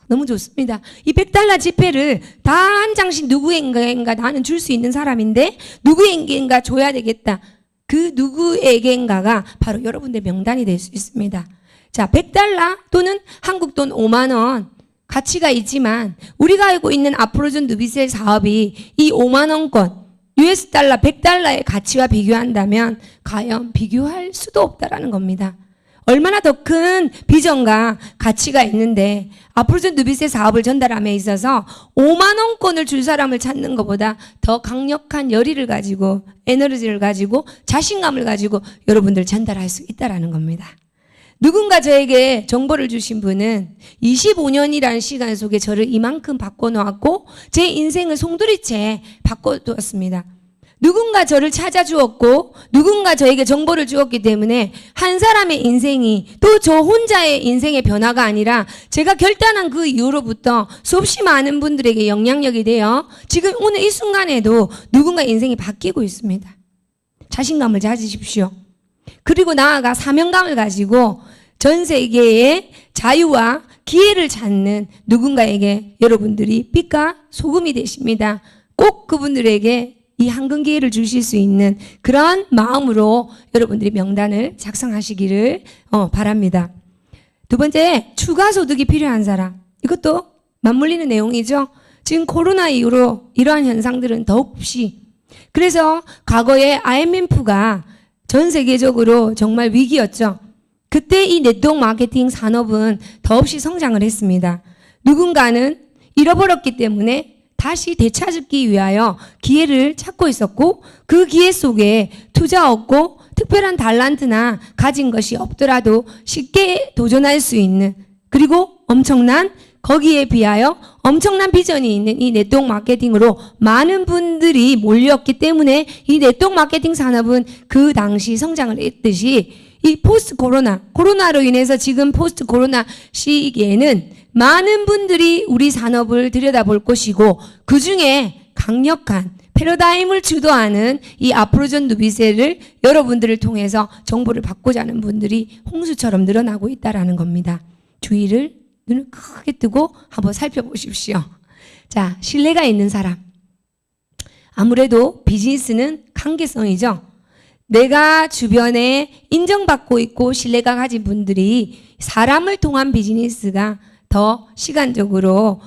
너무 좋습니다. 이 100달러 지폐를 다 한 장씩 누구에게인가 나는 줄 수 있는 사람인데 누구에게인가 줘야 되겠다. 그 누구에게인가가 바로 여러분들 명단이 될 수 있습니다. 자, 100달러 또는 한국 돈 5만 원 가치가 있지만 우리가 알고 있는 아프로전 누비셀 사업이 이 5만 원권 US 달러 100달러의 가치와 비교한다면 과연 비교할 수도 없다라는 겁니다. 얼마나 더 큰 비전과 가치가 있는데 아프로전 누비셀 사업을 전달함에 있어서 5만 원권을 줄 사람을 찾는 것보다 더 강력한 열의를 가지고 에너지를 가지고 자신감을 가지고 여러분들 전달할 수 있다라는 겁니다. 누군가 저에게 정보를 주신 분은 25년이라는 시간 속에 저를 이만큼 바꿔놓았고 제 인생을 송두리째 바꿔두었습니다. 누군가 저를 찾아주었고 누군가 저에게 정보를 주었기 때문에 한 사람의 인생이 또 저 혼자의 인생의 변화가 아니라 제가 결단한 그 이후로부터 수없이 많은 분들에게 영향력이 되어 지금 오늘 이 순간에도 누군가 인생이 바뀌고 있습니다. 자신감을 가지십시오. 그리고 나아가 사명감을 가지고 전 세계의 자유와 기회를 찾는 누군가에게 여러분들이 빛과 소금이 되십니다. 꼭 그분들에게 이 황금 기회를 주실 수 있는 그런 마음으로 여러분들이 명단을 작성하시기를 바랍니다. 두 번째, 추가 소득이 필요한 사람. 이것도 맞물리는 내용이죠. 지금 코로나 이후로 이러한 현상들은 더없이 그래서 과거에 IMF가 전 세계적으로 정말 위기였죠. 그때 이 네트워크 마케팅 산업은 더없이 성장을 했습니다. 누군가는 잃어버렸기 때문에 다시 되찾기 위하여 기회를 찾고 있었고 그 기회 속에 투자 없고 특별한 달란트나 가진 것이 없더라도 쉽게 도전할 수 있는 그리고 거기에 비하여 엄청난 비전이 있는 이 네트워크 마케팅으로 많은 분들이 몰렸기 때문에 이 네트워크 마케팅 산업은 그 당시 성장을 했듯이 이 포스트 코로나로 인해서 지금 포스트 코로나 시기에는 많은 분들이 우리 산업을 들여다볼 것이고 그 중에 강력한 패러다임을 주도하는 이 아프로전 누비셀을 여러분들을 통해서 정보를 받고자 하는 분들이 홍수처럼 늘어나고 있다라는 겁니다. 주의를 눈을 크게 뜨고 한번 살펴보십시오. 자, 신뢰가 있는 사람. 아무래도 비즈니스는 관계성이죠. 내가 주변에 인정받고 있고 신뢰가 가진 분들이 사람을 통한 비즈니스가 더 시간적으로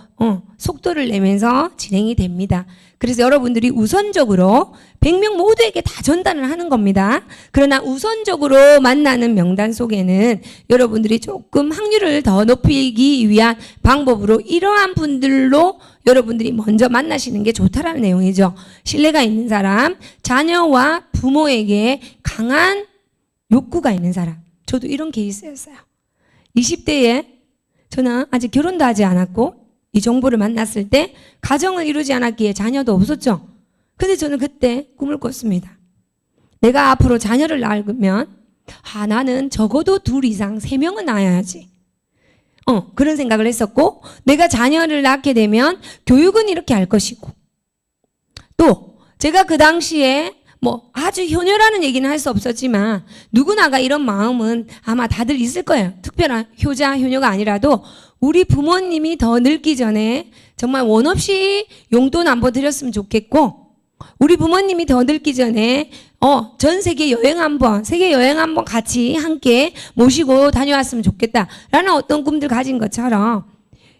속도를 내면서 진행이 됩니다. 그래서 여러분들이 우선적으로 100명 모두에게 다 전달을 하는 겁니다. 그러나 우선적으로 만나는 명단 속에는 여러분들이 조금 확률을 더 높이기 위한 방법으로 이러한 분들로 여러분들이 먼저 만나시는 게 좋다라는 내용이죠. 신뢰가 있는 사람, 자녀와 부모에게 강한 욕구가 있는 사람. 저도 이런 케이스였어요. 20대에 저는 아직 결혼도 하지 않았고 이 정보를 만났을 때 가정을 이루지 않았기에 자녀도 없었죠. 근데 저는 그때 꿈을 꿨습니다. 내가 앞으로 자녀를 낳으면 나는 적어도 2 이상 3명은 낳아야지. 그런 생각을 했었고, 내가 자녀를 낳게 되면 교육은 이렇게 할 것이고, 또 제가 그 당시에 뭐 아주 효녀라는 얘기는 할 수 없었지만 누구나가 이런 마음은 아마 다들 있을 거예요. 특별한 효자, 효녀가 아니라도 우리 부모님이 더 늙기 전에 정말 원 없이 용돈 한번 드렸으면 좋겠고, 우리 부모님이 더 늙기 전에 전 세계 여행 한번, 세계 여행 한번 같이 함께 모시고 다녀왔으면 좋겠다라는 어떤 꿈들 가진 것처럼,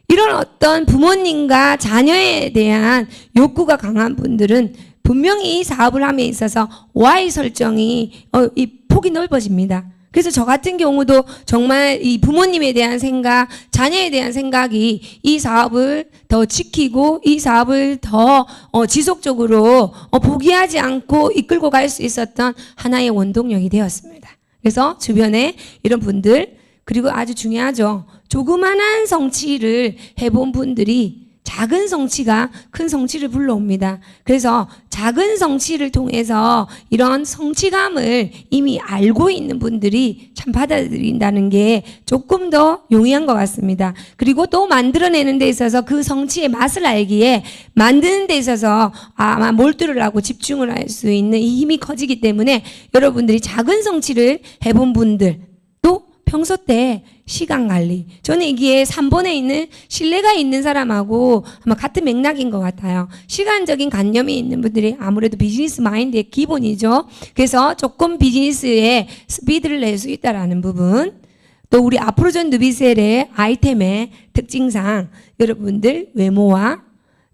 이런 어떤 부모님과 자녀에 대한 욕구가 강한 분들은 분명히 이 사업을 함에 있어서 Y 설정이 이 폭이 넓어집니다. 그래서 저 같은 경우도 정말 이 부모님에 대한 생각, 자녀에 대한 생각이 이 사업을 더 지키고 이 사업을 더 지속적으로 포기하지 않고 이끌고 갈 수 있었던 하나의 원동력이 되었습니다. 그래서 주변에 이런 분들, 그리고 아주 중요하죠. 조그만한 성취를 해본 분들이 작은 성취가 큰 성취를 불러옵니다. 그래서 작은 성취를 통해서 이런 성취감을 이미 알고 있는 분들이 참 받아들인다는 게 조금 더 용이한 것 같습니다. 그리고 또 만들어내는 데 있어서 그 성취의 맛을 알기에 만드는 데 있어서 아마 몰두를 하고 집중을 할 수 있는 이 힘이 커지기 때문에 여러분들이 작은 성취를 해본 분들, 또 평소 때 시간 관리. 저는 이게 3번에 있는 신뢰가 있는 사람하고 아마 같은 맥락인 것 같아요. 시간적인 관념이 있는 분들이 아무래도 비즈니스 마인드의 기본이죠. 그래서 조금 비즈니스에 스피드를 낼 수 있다라는 부분. 또 우리 아프로존 누비셀의 아이템의 특징상 여러분들 외모와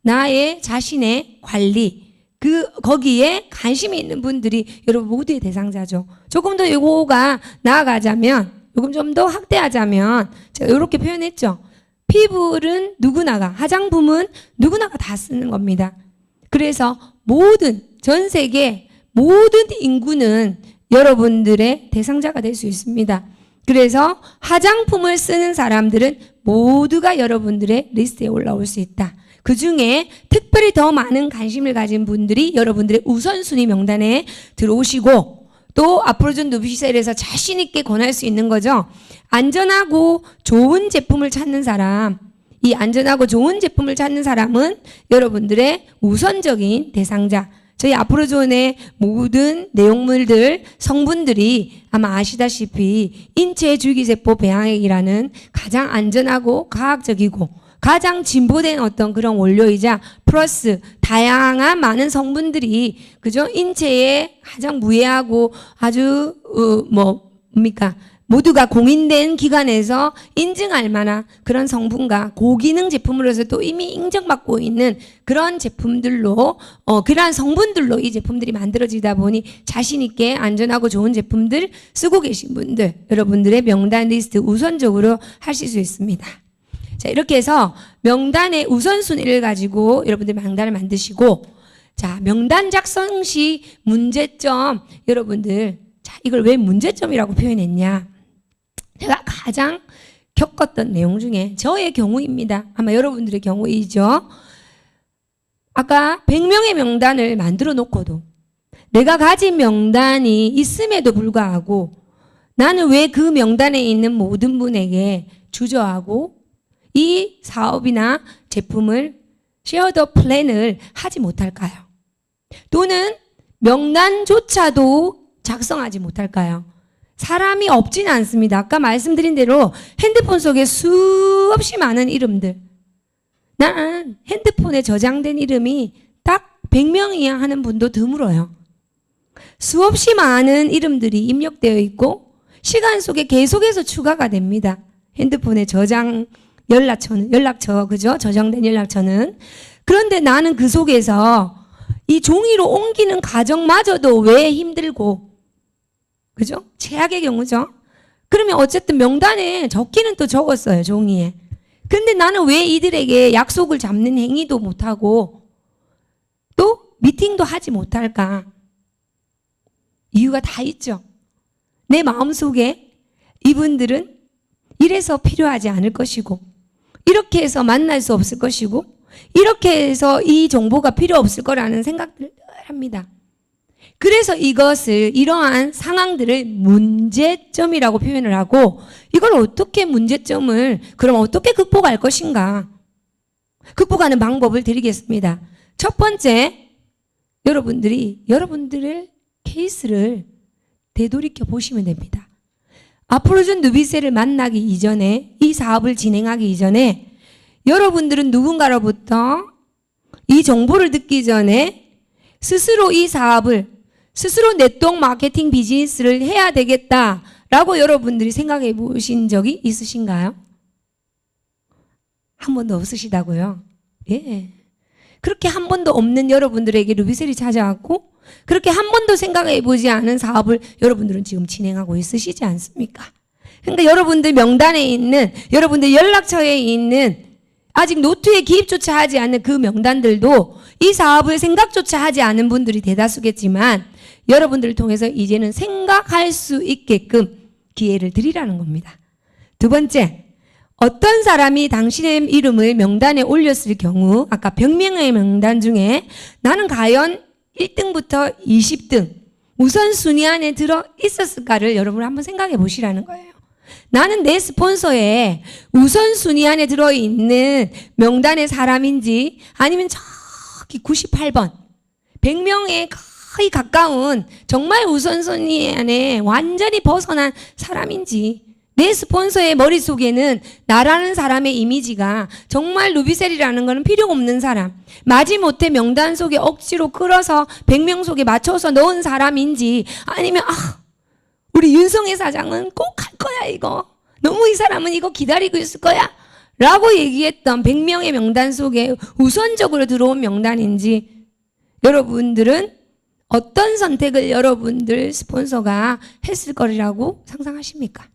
나의 자신의 관리, 거기에 관심이 있는 분들이 여러분 모두의 대상자죠. 조금 더 요거가 나아가자면, 조금 좀 더 확대하자면 제가 이렇게 표현했죠. 피부는 누구나가, 화장품은 누구나가 다 쓰는 겁니다. 그래서 전 세계 모든 인구는 여러분들의 대상자가 될 수 있습니다. 그래서 화장품을 쓰는 사람들은 모두가 여러분들의 리스트에 올라올 수 있다. 그 중에 특별히 더 많은 관심을 가진 분들이 여러분들의 우선순위 명단에 들어오시고, 또 아프로존 누비셀에서 자신 있게 권할 수 있는 거죠. 안전하고 좋은 제품을 찾는 사람, 이 안전하고 좋은 제품을 찾는 사람은 여러분들의 우선적인 대상자. 저희 아프로존의 모든 내용물들, 성분들이 아마 아시다시피 인체 줄기세포 배양액이라는 가장 안전하고 과학적이고 가장 진보된 어떤 그런 원료이자 플러스 다양한 많은 성분들이 그죠? 인체에 가장 무해하고 아주 모두가 공인된 기관에서 인증할 만한 그런 성분과 고기능 제품으로서 또 이미 인정받고 있는 그런 제품들로 그러한 성분들로 이 제품들이 만들어지다 보니 자신 있게 안전하고 좋은 제품들 쓰고 계신 분들, 여러분들의 명단 리스트 우선적으로 하실 수 있습니다. 자, 이렇게 해서 명단의 우선순위를 가지고 여러분들 명단을 만드시고, 자, 명단 작성 시 문제점, 여러분들, 자, 이걸 왜 문제점이라고 표현했냐? 제가 가장 겪었던 내용 중에 저의 경우입니다. 아마 여러분들의 경우이죠. 아까 100명의 명단을 만들어 놓고도 내가 가진 명단이 있음에도 불구하고 나는 왜 그 명단에 있는 모든 분에게 주저하고 이 사업이나 제품을 쉐어 더 플랜을 하지 못할까요? 또는 명단조차도 작성하지 못할까요? 사람이 없지는 않습니다. 아까 말씀드린 대로 핸드폰 속에 수없이 많은 이름들. 나는 핸드폰에 저장된 이름이 딱 100명이야 하는 분도 드물어요. 수없이 많은 이름들이 입력되어 있고 시간 속에 계속해서 추가가 됩니다. 핸드폰에 저장이 연락처, 그죠? 저장된 연락처는. 그런데 나는 그 속에서 이 종이로 옮기는 과정마저도 왜 힘들고, 그죠? 최악의 경우죠. 그러면 어쨌든 명단에 적기는 또 적었어요, 종이에. 근데 나는 왜 이들에게 약속을 잡는 행위도 못하고 또 미팅도 하지 못할까? 이유가 다 있죠. 내 마음속에 이분들은 이래서 필요하지 않을 것이고, 이렇게 해서 만날 수 없을 것이고, 이렇게 해서 이 정보가 필요 없을 거라는 생각들을 늘 합니다. 그래서 이러한 상황들을 문제점이라고 표현을 하고, 이걸 어떻게 문제점을 그럼 어떻게 극복할 것인가? 극복하는 방법을 드리겠습니다. 첫 번째, 여러분들의 케이스를 되돌이켜 보시면 됩니다. 아프로준 누비세를 만나기 이전에, 이 사업을 진행하기 이전에 여러분들은 누군가로부터 이 정보를 듣기 전에 스스로 이 사업을, 스스로 네트워크 마케팅 비즈니스를 해야 되겠다라고 여러분들이 생각해 보신 적이 있으신가요? 한 번도 없으시다고요? 예. 그렇게 한 번도 없는 여러분들에게 루비셀이 찾아왔고, 그렇게 한 번도 생각해 보지 않은 사업을 여러분들은 지금 진행하고 있으시지 않습니까? 그러니까 여러분들 명단에 있는, 여러분들 연락처에 있는 아직 노트에 기입조차 하지 않는 그 명단들도 이 사업을 생각조차 하지 않은 분들이 대다수겠지만, 여러분들을 통해서 이제는 생각할 수 있게끔 기회를 드리라는 겁니다. 두 번째, 어떤 사람이 당신의 이름을 명단에 올렸을 경우, 아까 100명의 명단 중에 나는 과연 1등부터 20등 우선순위 안에 들어 있었을까를 여러분 한번 생각해 보시라는 거예요. 나는 내 스폰서에 우선순위 안에 들어있는 명단의 사람인지, 아니면 저기 98번 100명에 거의 가까운 정말 우선순위 안에 완전히 벗어난 사람인지, 내 스폰서의 머릿속에는 나라는 사람의 이미지가 정말 루비셀이라는 것은 필요 없는 사람, 마지못해 명단 속에 억지로 끌어서 100명 속에 맞춰서 넣은 사람인지, 아니면 우리 윤성애 사장은 꼭 할 거야 이거, 너무 이 사람은 이거 기다리고 있을 거야 라고 얘기했던 100명의 명단 속에 우선적으로 들어온 명단인지, 여러분들은 어떤 선택을 여러분들 스폰서가 했을 거라고 상상하십니까?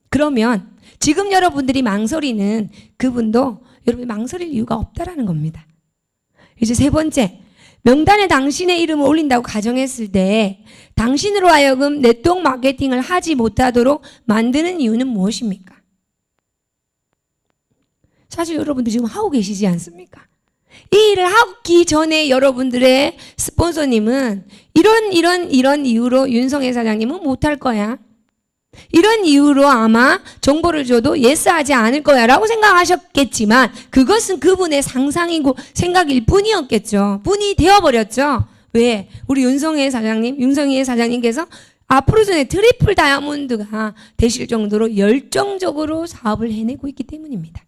그러면 지금 여러분들이 망설이는 그분도 여러분이 망설일 이유가 없다라는 겁니다. 이제 세 번째, 명단에 당신의 이름을 올린다고 가정했을 때 당신으로 하여금 네트워크 마케팅을 하지 못하도록 만드는 이유는 무엇입니까? 사실 여러분들 지금 하고 계시지 않습니까? 이 일을 하기 전에 여러분들의 스폰서님은 이런 이유로 윤성애 사장님은 못할 거야, 이런 이유로 아마 정보를 줘도 예스 하지 않을 거야 라고 생각하셨겠지만, 그것은 그분의 상상이고 생각일 뿐이었겠죠. 뿐이 되어버렸죠. 왜? 우리 윤성애 사장님께서 아프로준의 트리플 다이아몬드가 되실 정도로 열정적으로 사업을 해내고 있기 때문입니다.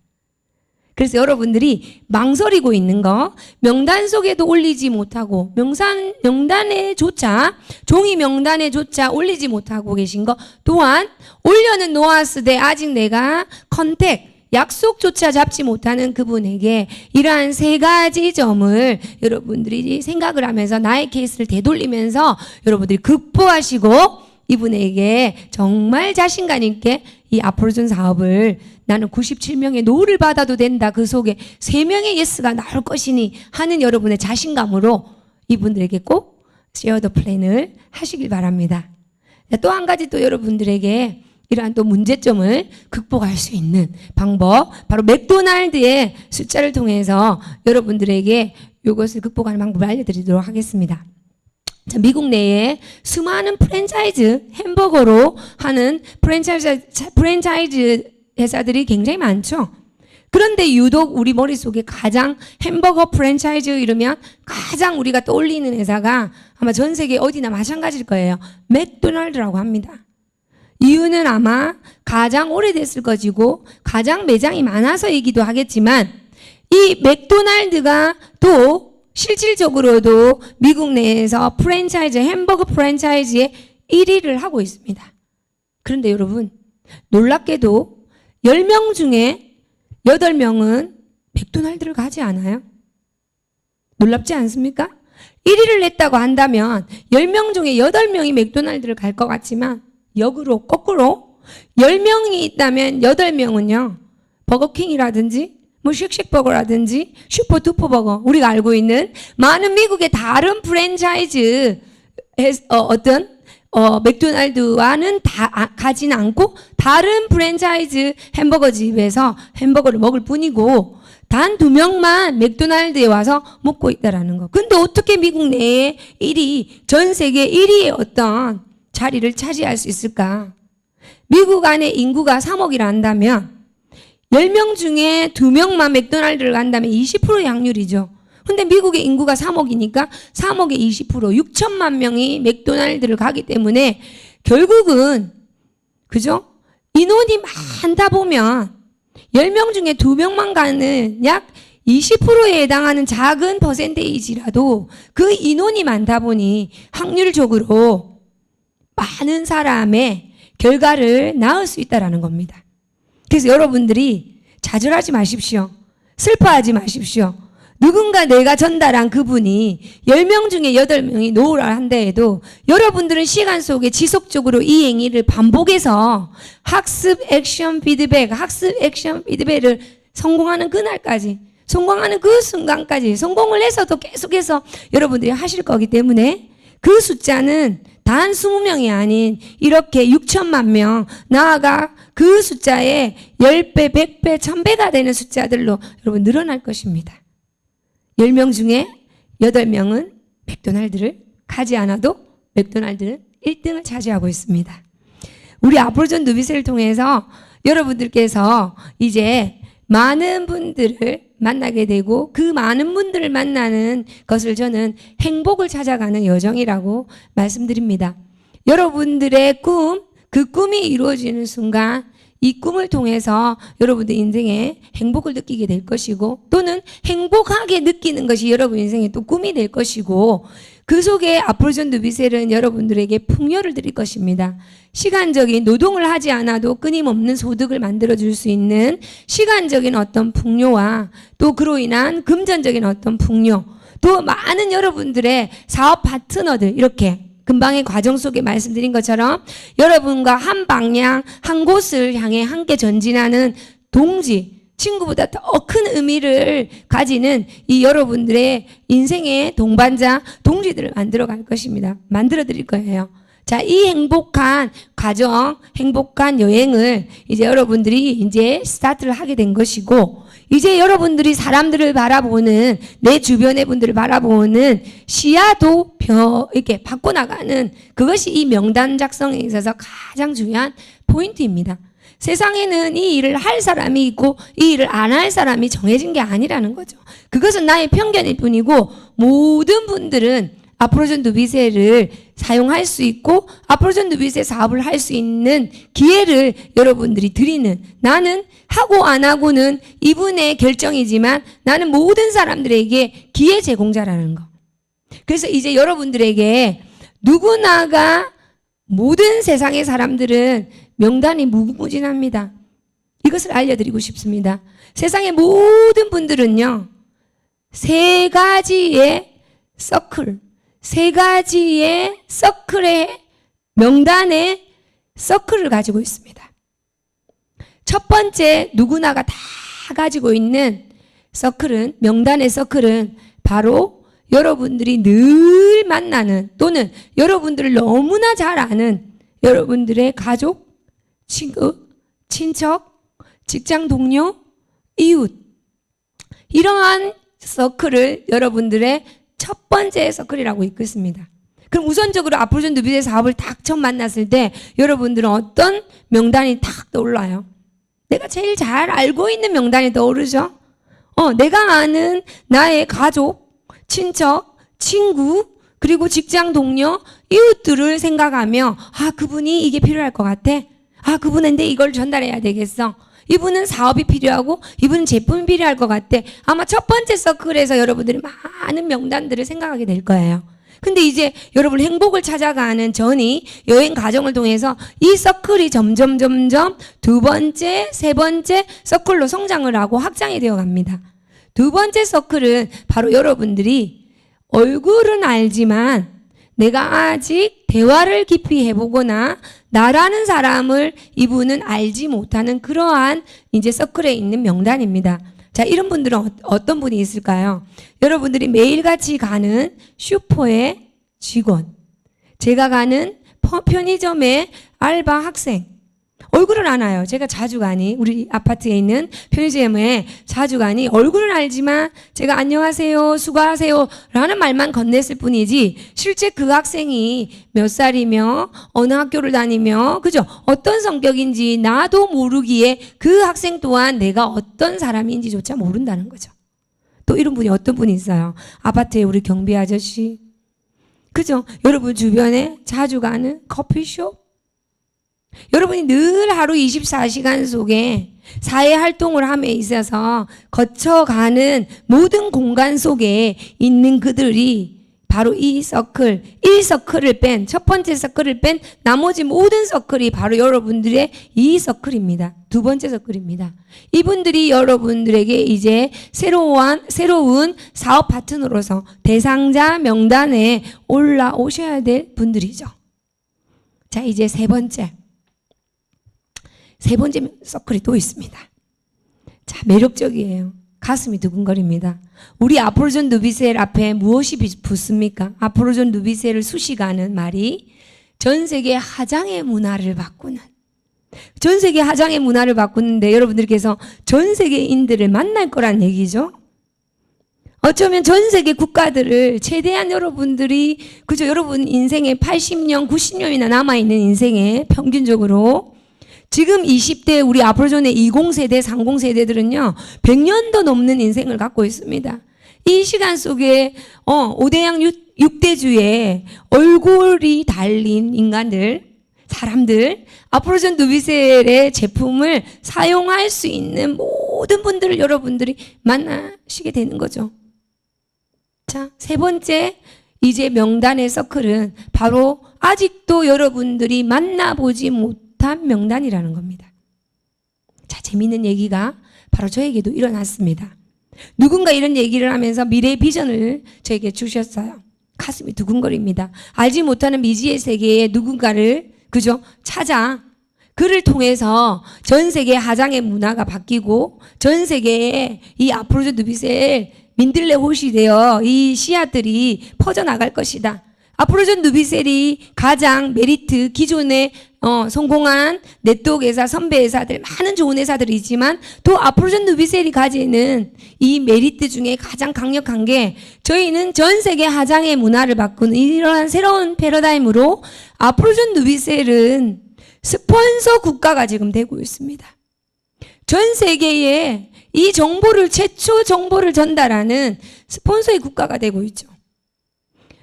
그래서 여러분들이 망설이고 있는 거, 명단 속에도 올리지 못하고, 명단에조차, 종이 명단에조차 올리지 못하고 계신 거, 또한 올려는 놓았으되 아직 내가 약속조차 잡지 못하는 그분에게 이러한 세 가지 점을 여러분들이 생각을 하면서 나의 케이스를 되돌리면서 여러분들이 극복하시고, 이분에게 정말 자신감 있게 이 아프로준 사업을, 나는 97명의 노를 받아도 된다, 그 속에 3명의 예스가 나올 것이니 하는 여러분의 자신감으로 이분들에게 꼭 쉐어 더 플랜을 하시길 바랍니다. 또 한 가지 또 여러분들에게 이러한 또 문제점을 극복할 수 있는 방법, 바로 맥도날드의 숫자를 통해서 여러분들에게 이것을 극복하는 방법을 알려드리도록 하겠습니다. 자, 미국 내에 수많은 프랜차이즈, 햄버거로 하는 프랜차이즈 회사들이 굉장히 많죠. 그런데 유독 우리 머릿속에 가장 햄버거 프랜차이즈 이러면 가장 우리가 떠올리는 회사가 아마 전 세계 어디나 마찬가지일 거예요. 맥도날드라고 합니다. 이유는 아마 가장 오래됐을 것이고 가장 매장이 많아서이기도 하겠지만, 이 맥도날드가 또 실질적으로도 미국 내에서 햄버거 프랜차이즈의 1위를 하고 있습니다. 그런데 여러분, 놀랍게도 10명 중에 8명은 맥도날드를 가지 않아요? 놀랍지 않습니까? 1위를 했다고 한다면 10명 중에 8명이 맥도날드를 갈 것 같지만 역으로 거꾸로 10명이 있다면 8명은요. 버거킹이라든지 뭐 쉑쉑버거라든지 슈퍼두퍼버거 우리가 알고 있는 많은 미국의 다른 프랜차이즈 맥도날드와는 가진 않고 다른 프랜차이즈 햄버거 집에서 햄버거를 먹을 뿐이고 단 2명만 맥도날드에 와서 먹고 있다라는 거. 근데 어떻게 미국 내에 1위, 전 세계 1위의 어떤 자리를 차지할 수 있을까? 미국 안에 인구가 3억이라 한다면 10명 중에 2명만 맥도날드를 간다면 20%의 확률이죠. 근데 미국의 인구가 3억이니까 3억의 20% 6천만 명이 맥도날드를 가기 때문에 결국은 그죠? 인원이 많다 보면 10명 중에 2명만 가는 약 20%에 해당하는 작은 퍼센테이지라도 그 인원이 많다 보니 확률적으로 많은 사람의 결과를 낳을 수 있다는 겁니다. 그래서 여러분들이 좌절하지 마십시오. 슬퍼하지 마십시오. 누군가 내가 전달한 그분이 10명 중에 8명이 노후라 한다 해도 여러분들은 시간 속에 지속적으로 이 행위를 반복해서 학습 액션 피드백을 성공하는 그날까지 성공하는 그 순간까지 성공을 해서도 계속해서 여러분들이 하실 거기 때문에 그 숫자는 단 20명이 아닌 이렇게 6천만 명 나아가 그 숫자의 10배, 100배, 1000배가 되는 숫자들로 여러분 늘어날 것입니다. 10명 중에 8명은 맥도날드를 가지 않아도 맥도날드는 1등을 차지하고 있습니다. 우리 아폴존 누비스를 통해서 여러분들께서 이제 많은 분들을 만나게 되고 그 많은 분들을 만나는 것을 저는 행복을 찾아가는 여정이라고 말씀드립니다. 여러분들의 꿈, 그 꿈이 이루어지는 순간 이 꿈을 통해서 여러분들 인생에 행복을 느끼게 될 것이고 또는 행복하게 느끼는 것이 여러분 인생의 또 꿈이 될 것이고 그 속에 아폴존 누비셀은 여러분들에게 풍요를 드릴 것입니다. 시간적인 노동을 하지 않아도 끊임없는 소득을 만들어줄 수 있는 시간적인 어떤 풍요와 또 그로 인한 금전적인 어떤 풍요 또 많은 여러분들의 사업 파트너들 이렇게 금방의 과정 속에 말씀드린 것처럼 여러분과 한 방향, 한 곳을 향해 함께 전진하는 동지, 친구보다 더 큰 의미를 가지는 이 여러분들의 인생의 동반자, 동지들을 만들어 갈 것입니다. 만들어 드릴 거예요. 자, 이 행복한 과정, 행복한 여행을 이제 여러분들이 이제 스타트를 하게 된 것이고 이제 여러분들이 사람들을 바라보는 내 주변의 분들을 바라보는 시야도 이렇게 바꿔나가는 그것이 이 명단 작성에 있어서 가장 중요한 포인트입니다. 세상에는 이 일을 할 사람이 있고 이 일을 안 할 사람이 정해진 게 아니라는 거죠. 그것은 나의 편견일 뿐이고 모든 분들은 아폴존 누비셀을 사용할 수 있고 아폴존 누비셀 사업을 할 수 있는 기회를 여러분들이 드리는 나는 하고 안 하고는 이분의 결정이지만 나는 모든 사람들에게 기회 제공자라는 거. 그래서 이제 여러분들에게 누구나가 모든 세상의 사람들은 명단이 무궁무진합니다. 이것을 알려드리고 싶습니다. 세상의 모든 분들은요. 3가지의 세 가지의 서클의 명단의 서클을 가지고 있습니다. 첫 번째 누구나가 다 가지고 있는 서클은 명단의 서클은 바로 여러분들이 늘 만나는 또는 여러분들을 너무나 잘 아는 여러분들의 가족, 친구, 친척, 직장 동료, 이웃 이러한 서클을 여러분들의 첫 번째 서클이라고 읽겠습니다. 그럼 우선적으로 아폴존 누비셀 사업을 딱 처음 만났을 때 여러분들은 어떤 명단이 탁 떠올라요? 내가 제일 잘 알고 있는 명단이 떠오르죠? 내가 아는 나의 가족, 친척, 친구, 그리고 직장 동료, 이웃들을 생각하며 그분이 이게 필요할 것 같아. 그분한테 이걸 전달해야 되겠어. 이분은 사업이 필요하고 이분은 제품이 필요할 것 같아. 아마 첫 번째 서클에서 여러분들이 많은 명단들을 생각하게 될 거예요. 근데 이제 여러분 행복을 찾아가는 전이 여행 과정을 통해서 이 서클이 점점 두 번째, 세 번째 서클로 성장을 하고 확장이 되어 갑니다. 두 번째 서클은 바로 여러분들이 얼굴은 알지만 내가 아직 대화를 깊이 해보거나 나라는 사람을 이분은 알지 못하는 그러한 이제 서클에 있는 명단입니다. 자, 이런 분들은 어떤 분이 있을까요? 여러분들이 매일같이 가는 슈퍼의 직원, 제가 가는 편의점의 알바 학생, 얼굴은 알아요. 제가 자주 가니, 우리 아파트에 있는 편의점에 자주 가니, 얼굴은 알지만 제가 안녕하세요, 수고하세요 라는 말만 건넸을 뿐이지, 실제 그 학생이 몇 살이며, 어느 학교를 다니며, 그죠? 어떤 성격인지 나도 모르기에 그 학생 또한 내가 어떤 사람인지조차 모른다는 거죠. 또 이런 분이 어떤 분이 있어요. 아파트에 우리 경비 아저씨, 그죠? 여러분 주변에 자주 가는 커피숍, 여러분이 늘 하루 24시간 속에 사회 활동을 함에 있어서 거쳐가는 모든 공간 속에 있는 그들이 바로 이 서클, 1서클을 뺀, 첫 번째 서클을 뺀 나머지 모든 서클이 바로 여러분들의 이 서클입니다. 두 번째 서클입니다. 이분들이 여러분들에게 이제 새로운 사업 파트너로서 대상자 명단에 올라오셔야 될 분들이죠. 자, 이제 세 번째 서클이 또 있습니다. 자, 매력적이에요. 가슴이 두근거립니다. 우리 아프로존 누비셀 앞에 무엇이 붙습니까? 아프로존 누비셀을 수식하는 말이 전 세계 화장의 문화를 바꾸는, 전 세계 화장의 문화를 바꾸는데 여러분들께서 전 세계인들을 만날 거란 얘기죠. 어쩌면 전 세계 국가들을 최대한 여러분들이, 그죠? 여러분 인생에 80년, 90년이나 남아있는 인생에 평균적으로 지금 20대 우리 아프로존의 20세대, 30세대들은요 100년도 넘는 인생을 갖고 있습니다. 이 시간 속에 5대양 6대주에 얼굴이 달린 인간들, 사람들, 아프로존 누비셀의 제품을 사용할 수 있는 모든 분들을 여러분들이 만나시게 되는 거죠. 자, 세 번째 이제 명단의 서클은 바로 아직도 여러분들이 만나보지 못한 명단이라는 겁니다. 자, 재미있는 얘기가 바로 저에게도 일어났습니다. 누군가 이런 얘기를 하면서 미래의 비전을 저에게 주셨어요. 가슴이 두근거립니다. 알지 못하는 미지의 세계에 누군가를, 그죠? 찾아 그를 통해서 전 세계 화장의 문화가 바뀌고 전 세계에 이 아프로존 누비셀 민들레 홀이 되어 이 씨앗들이 퍼져나갈 것이다. 아프로존 누비셀이 가장 메리트, 기존에 성공한 네트워크 회사, 선배 회사들, 많은 좋은 회사들이 있지만 또 아프로존 누비셀이 가지는 이 메리트 중에 가장 강력한 게 저희는 전 세계 화장의 문화를 바꾸는 이러한 새로운 패러다임으로 아프로존 누비셀은 스폰서 국가가 지금 되고 있습니다. 전 세계에 이 정보를, 최초 정보를 전달하는 스폰서의 국가가 되고 있죠.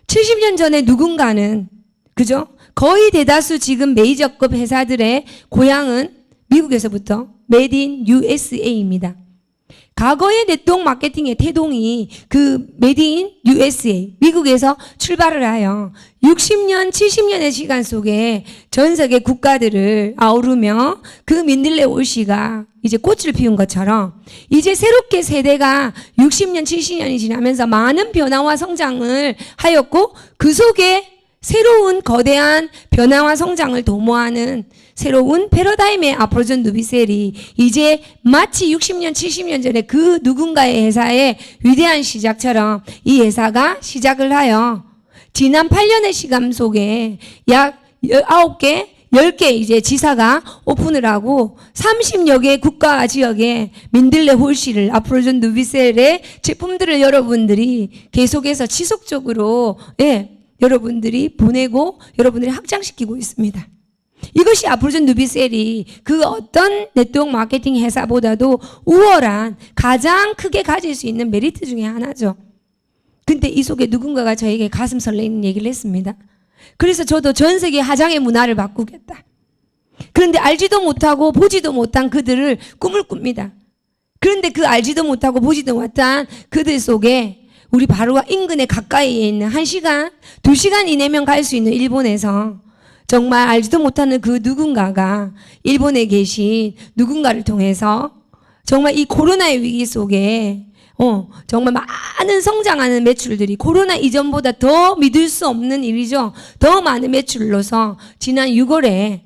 70년 전에 누군가는, 그죠? 거의 대다수 지금 메이저급 회사들의 고향은 미국에서부터 메이드 인 USA입니다. 과거의 네트워크 마케팅의 태동이 그 메이드 인 USA, 미국에서 출발을 하여 60년, 70년의 시간 속에 전 세계 국가들을 아우르며 그 민들레 올씨가 이제 꽃을 피운 것처럼 이제 새롭게 세대가 60년, 70년이 지나면서 많은 변화와 성장을 하였고 그 속에 새로운 거대한 변화와 성장을 도모하는 새로운 패러다임의 아프로존 누비셀이 이제 마치 60년, 70년 전에 그 누군가의 회사의 위대한 시작처럼 이 회사가 시작을 하여 지난 8년의 시간 속에 약 9개, 10개 이제 지사가 오픈을 하고 30여 개 국가 지역에 민들레 홀씨를 아프로존 누비셀의 제품들을 여러분들이 계속해서 지속적으로 여러분들이 보내고 여러분들이 확장시키고 있습니다. 이것이 아프로존 누비셀이 그 어떤 네트워크 마케팅 회사보다도 우월한 가장 크게 가질 수 있는 메리트 중에 하나죠. 근데 이 속에 누군가가 저에게 가슴 설레이는 얘기를 했습니다. 그래서 저도 전 세계 화장의 문화를 바꾸겠다. 그런데 알지도 못하고 보지도 못한 그들을 꿈을 꿉니다. 그런데 그 알지도 못하고 보지도 못한 그들 속에 우리 바로 인근에 가까이에 있는 1시간, 2시간 이내면 갈 수 있는 일본에서 정말 알지도 못하는 그 누군가가 일본에 계신 누군가를 통해서 정말 이 코로나의 위기 속에 정말 많은 성장하는 매출들이 코로나 이전보다 더 믿을 수 없는 일이죠. 더 많은 매출로서 지난 6월에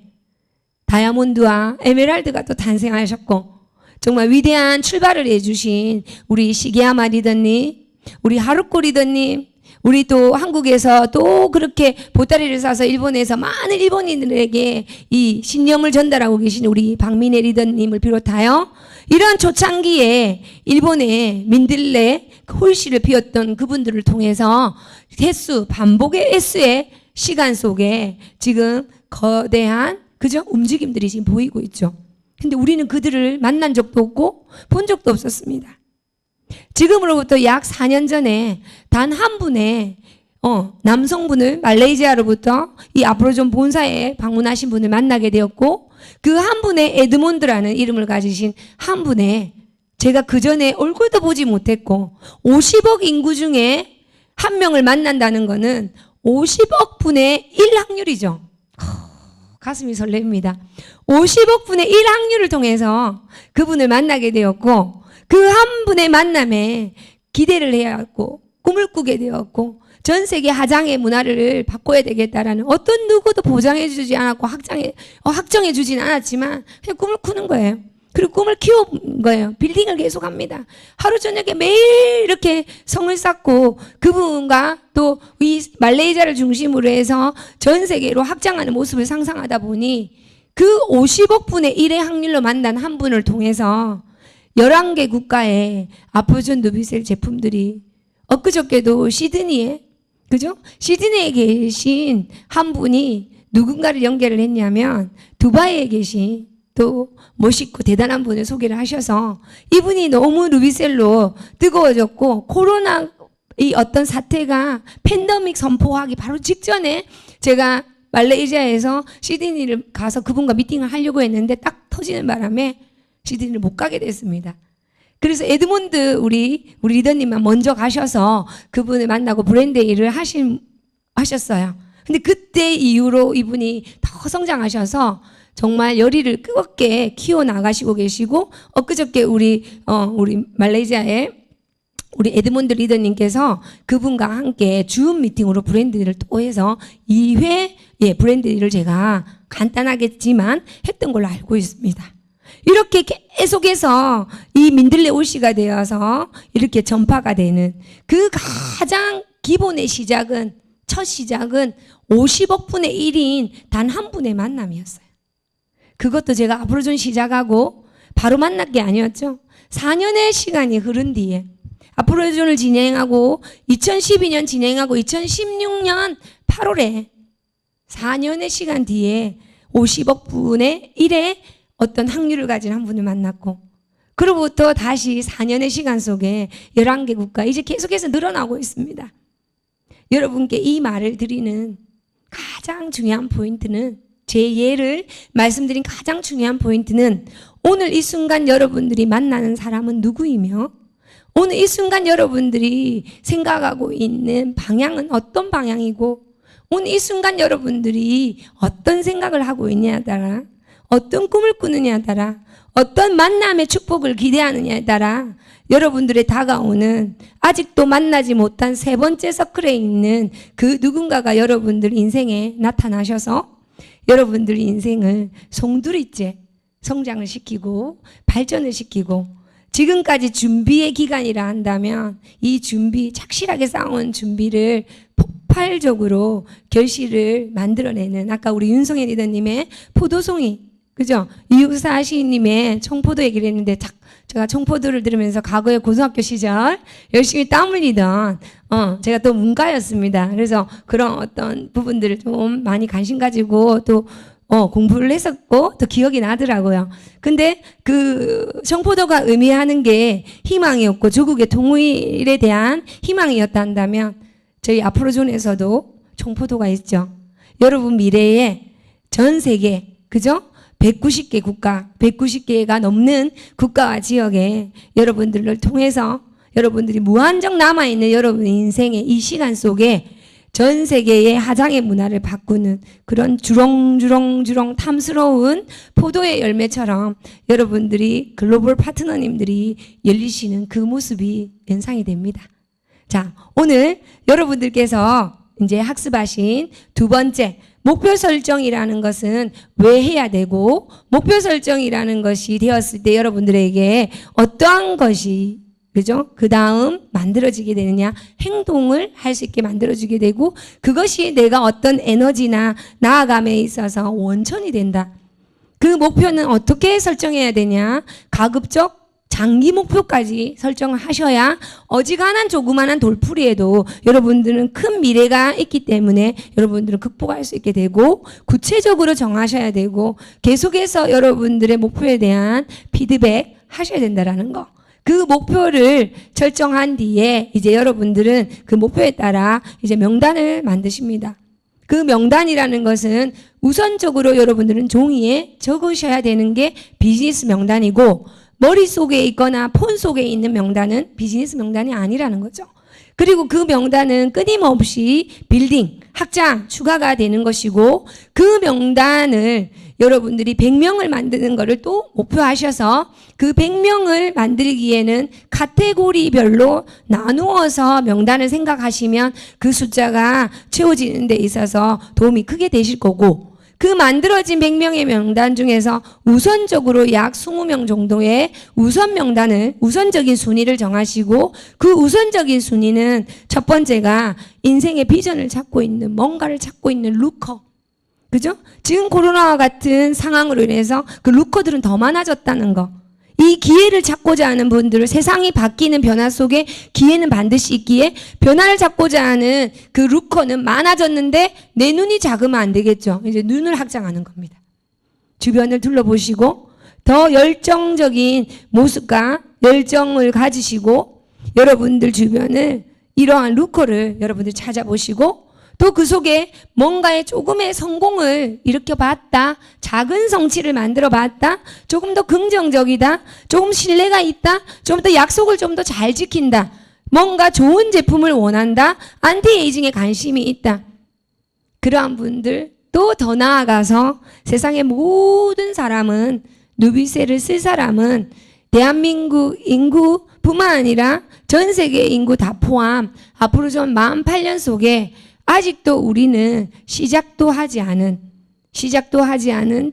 다이아몬드와 에메랄드가 또 탄생하셨고 정말 위대한 출발을 해주신 우리 시게야마 리더님, 우리 하루코 리더님, 우리 또 한국에서 또 그렇게 보따리를 싸서 일본에서 많은 일본인들에게 이 신념을 전달하고 계신 우리 박민혜 리더님을 비롯하여 이러한 초창기에 일본의 민들레 홀씨를 피웠던 그분들을 통해서 반복의 S의 시간 속에 지금 거대한 그죠? 움직임들이 지금 보이고 있죠. 근데 우리는 그들을 만난 적도 없고 본 적도 없었습니다. 지금으로부터 약 4년 전에 단 한 분의 남성분을 말레이시아로부터 이 아프로존 본사에 방문하신 분을 만나게 되었고 그 한 분의 에드몬드라는 이름을 가지신 한 분의 제가 그 전에 얼굴도 보지 못했고 50억 인구 중에 한 명을 만난다는 거는 50억 분의 1 확률이죠. 가슴이 설렙니다. 50억 분의 1 확률을 통해서 그분을 만나게 되었고 그 한 분의 만남에 기대를 해야 했고 꿈을 꾸게 되었고 전 세계 하장의 문화를 바꿔야 되겠다라는 어떤 누구도 보장해 주지 않았고 확정해 주진 않았지만 그냥 꿈을 꾸는 거예요. 그리고 꿈을 키운 거예요. 빌딩을 계속합니다. 하루 저녁에 매일 이렇게 성을 쌓고 그분과 또 이 말레이시아를 중심으로 해서 전 세계로 확장하는 모습을 상상하다 보니 그 50억 분의 1의 확률로 만난 한 분을 통해서 11개 국가의 아프존 누비셀 제품들이 엊그저께도 시드니에 그죠? 시드니에 계신 한 분이 누군가를 연결을 했냐면 두바이에 계신 또 멋있고 대단한 분을 소개를 하셔서 이분이 너무 누비셀로 뜨거워졌고 코로나 이 어떤 사태가 팬데믹 선포하기 바로 직전에 제가 말레이시아에서 시드니를 가서 그분과 미팅을 하려고 했는데 딱 터지는 바람에 시드니를 못 가게 됐습니다. 그래서 우리 리더님만 먼저 가셔서 그분을 만나고 브랜드 일을 하셨어요. 근데 그때 이후로 이분이 더 성장하셔서 정말 열의를 뜨겁게 키워 나가시고 계시고 엊그저께 우리 말레이시아에 우리 에드몬드 리더님께서 그분과 함께 줌 미팅으로 브랜드 일을 또 해서 2회 브랜드 일을 제가 간단하겠지만 했던 걸로 알고 있습니다. 이렇게 계속해서 이 민들레 올씨가 되어서 이렇게 전파가 되는 그 가장 기본의 시작은 첫 시작은 50억 분의 1인 단 한 분의 만남이었어요. 그것도 제가 아프로존 시작하고 바로 만난 게 아니었죠. 4년의 시간이 흐른 뒤에 아프로존을 진행하고 2012년 진행하고 2016년 8월에 4년의 시간 뒤에 50억 분의 1의 어떤 확률을 가진 한 분을 만났고 그로부터 다시 4년의 시간 속에 11개 국가 이제 계속해서 늘어나고 있습니다. 여러분께 이 말을 드리는 가장 중요한 포인트는 제 예를 말씀드린 가장 중요한 포인트는 오늘 이 순간 여러분들이 만나는 사람은 누구이며 오늘 이 순간 여러분들이 생각하고 있는 방향은 어떤 방향이고 오늘 이 순간 여러분들이 어떤 생각을 하고 있냐에 따라 어떤 꿈을 꾸느냐에 따라 어떤 만남의 축복을 기대하느냐에 따라 여러분들의 다가오는 아직도 만나지 못한 세 번째 서클에 있는 그 누군가가 여러분들 인생에 나타나셔서 여러분들 인생을 송두리째 성장을 시키고 발전을 시키고 지금까지 준비의 기간이라 한다면 이 준비 착실하게 쌓아온 준비를 폭발적으로 결실을 만들어내는 아까 우리 윤성혜 리더님의 포도송이 그죠? 이육사 시인님의 청포도 얘기를 했는데 제가 청포도를 들으면서 과거에 고등학교 시절 열심히 땀 흘리던 제가 또 문과였습니다. 그래서 그런 어떤 부분들을 좀 많이 관심 가지고 또 공부를 했었고 또 기억이 나더라고요. 근데 그 청포도가 의미하는 게 희망이었고 조국의 통일에 대한 희망이었다 한다면 저희 아프로존에서도 청포도가 있죠. 여러분 미래에 전 세계 그죠? 190개 국가, 190개가 넘는 국가와 지역에 여러분들을 통해서 여러분들이 무한정 남아있는 여러분 인생의 이 시간 속에 전 세계의 화장의 문화를 바꾸는 그런 주렁주렁 탐스러운 포도의 열매처럼 여러분들이 글로벌 파트너님들이 열리시는 그 모습이 연상이 됩니다. 자, 오늘 여러분들께서 이제 학습하신 두 번째 목표 설정이라는 것은 왜 해야 되고, 목표 설정이라는 것이 되었을 때 여러분들에게 어떠한 것이 그죠? 그 다음 만들어지게 되느냐, 행동을 할 수 있게 만들어지게 되고, 그것이 내가 어떤 에너지나 나아감에 있어서 원천이 된다. 그 목표는 어떻게 설정해야 되냐? 가급적 장기 목표까지 설정을 하셔야 어지간한 조그만한 돌풀이에도 여러분들은 큰 미래가 있기 때문에 여러분들은 극복할 수 있게 되고, 구체적으로 정하셔야 되고, 계속해서 여러분들의 목표에 대한 피드백 하셔야 된다라는 거. 그 목표를 설정한 뒤에 이제 여러분들은 그 목표에 따라 이제 명단을 만드십니다. 그 명단이라는 것은 우선적으로 여러분들은 종이에 적으셔야 되는 게 비즈니스 명단이고, 머릿속에 있거나 폰 속에 있는 명단은 비즈니스 명단이 아니라는 거죠. 그리고 그 명단은 끊임없이 빌딩, 확장, 추가가 되는 것이고, 그 명단을 여러분들이 100명을 만드는 것을 또 목표하셔서 그 100명을 만들기에는 카테고리별로 나누어서 명단을 생각하시면 그 숫자가 채워지는 데 있어서 도움이 크게 되실 거고, 그 만들어진 100명의 명단 중에서 우선적으로 약 20명 정도의 우선 명단을, 우선적인 순위를 정하시고, 그 우선적인 순위는 첫 번째가 인생의 비전을 찾고 있는, 뭔가를 찾고 있는 루커. 그죠? 지금 코로나와 같은 상황으로 인해서 그 루커들은 더 많아졌다는 거. 이 기회를 찾고자 하는 분들, 세상이 바뀌는 변화 속에 기회는 반드시 있기에 변화를 찾고자 하는 그 루커는 많아졌는데 내 눈이 작으면 안 되겠죠. 이제 눈을 확장하는 겁니다. 주변을 둘러보시고 더 열정적인 모습과 열정을 가지시고 여러분들 주변을 이러한 루커를 여러분들 찾아보시고 또 그 속에 뭔가의 조금의 성공을 일으켜봤다, 작은 성취를 만들어봤다, 조금 더 긍정적이다, 조금 신뢰가 있다, 좀 더 약속을 좀 더 잘 지킨다, 뭔가 좋은 제품을 원한다, 안티에이징에 관심이 있다. 그러한 분들, 또 더 나아가서 세상의 모든 사람은, 누비세를 쓸 사람은 대한민국 인구뿐만 아니라 전 세계 인구 다 포함 앞으로 좀 48년 속에 아직도 우리는 시작도 하지 않은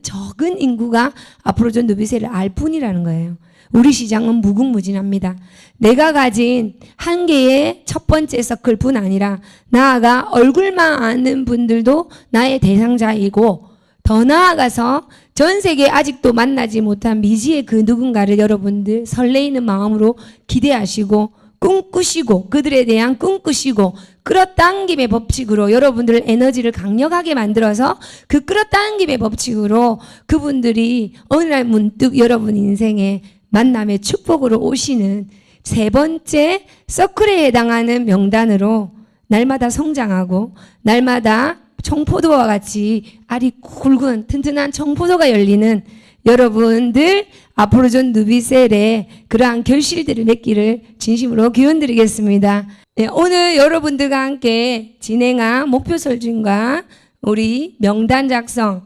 적은 인구가 앞으로 전 누비세를 알 뿐이라는 거예요. 우리 시장은 무궁무진합니다. 내가 가진 한 개의 첫 번째 서클뿐 아니라 나아가 얼굴만 아는 분들도 나의 대상자이고, 더 나아가서 전 세계 아직도 만나지 못한 미지의 그 누군가를 여러분들 설레이는 마음으로 기대하시고 꿈꾸시고, 그들에 대한 꿈꾸시고, 끌어당김의 법칙으로 여러분들 에너지를 강력하게 만들어서 그 끌어당김의 법칙으로 그분들이 어느 날 문득 여러분 인생에 만남의 축복으로 오시는 세 번째 서클에 해당하는 명단으로 날마다 성장하고 날마다 청포도와 같이 알이 굵은 튼튼한 청포도가 열리는 여러분들 앞으로 전 누비셀의 그러한 결실들을 맺기를 진심으로 기원드리겠습니다. 네, 오늘 여러분들과 함께 진행한 목표 설정과 우리 명단 작성을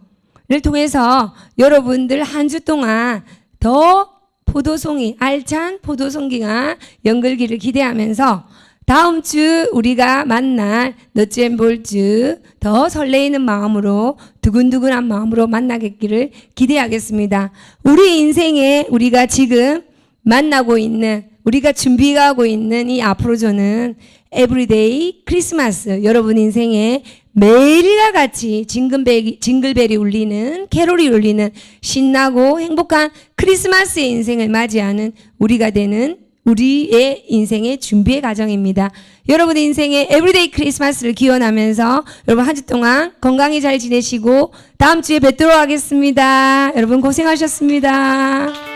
통해서 여러분들 한 주 동안 더 포도송이, 알찬 포도송기가 연글기를 기대하면서 다음 주 우리가 만날 너츠앤볼츠 더 설레이는 마음으로, 두근두근한 마음으로 만나겠기를 기대하겠습니다. 우리 인생에 우리가 지금 만나고 있는, 우리가 준비하고 있는 이 앞으로저는 에브리데이 크리스마스, 여러분 인생에 매일과 같이 징글벨이 울리는, 캐롤이 울리는 신나고 행복한 크리스마스의 인생을 맞이하는 우리가 되는 우리의 인생의 준비의 과정입니다. 여러분의 인생의 에브리데이 크리스마스를 기원하면서 여러분 한 주 동안 건강히 잘 지내시고 다음 주에 뵙도록 하겠습니다. 여러분 고생하셨습니다.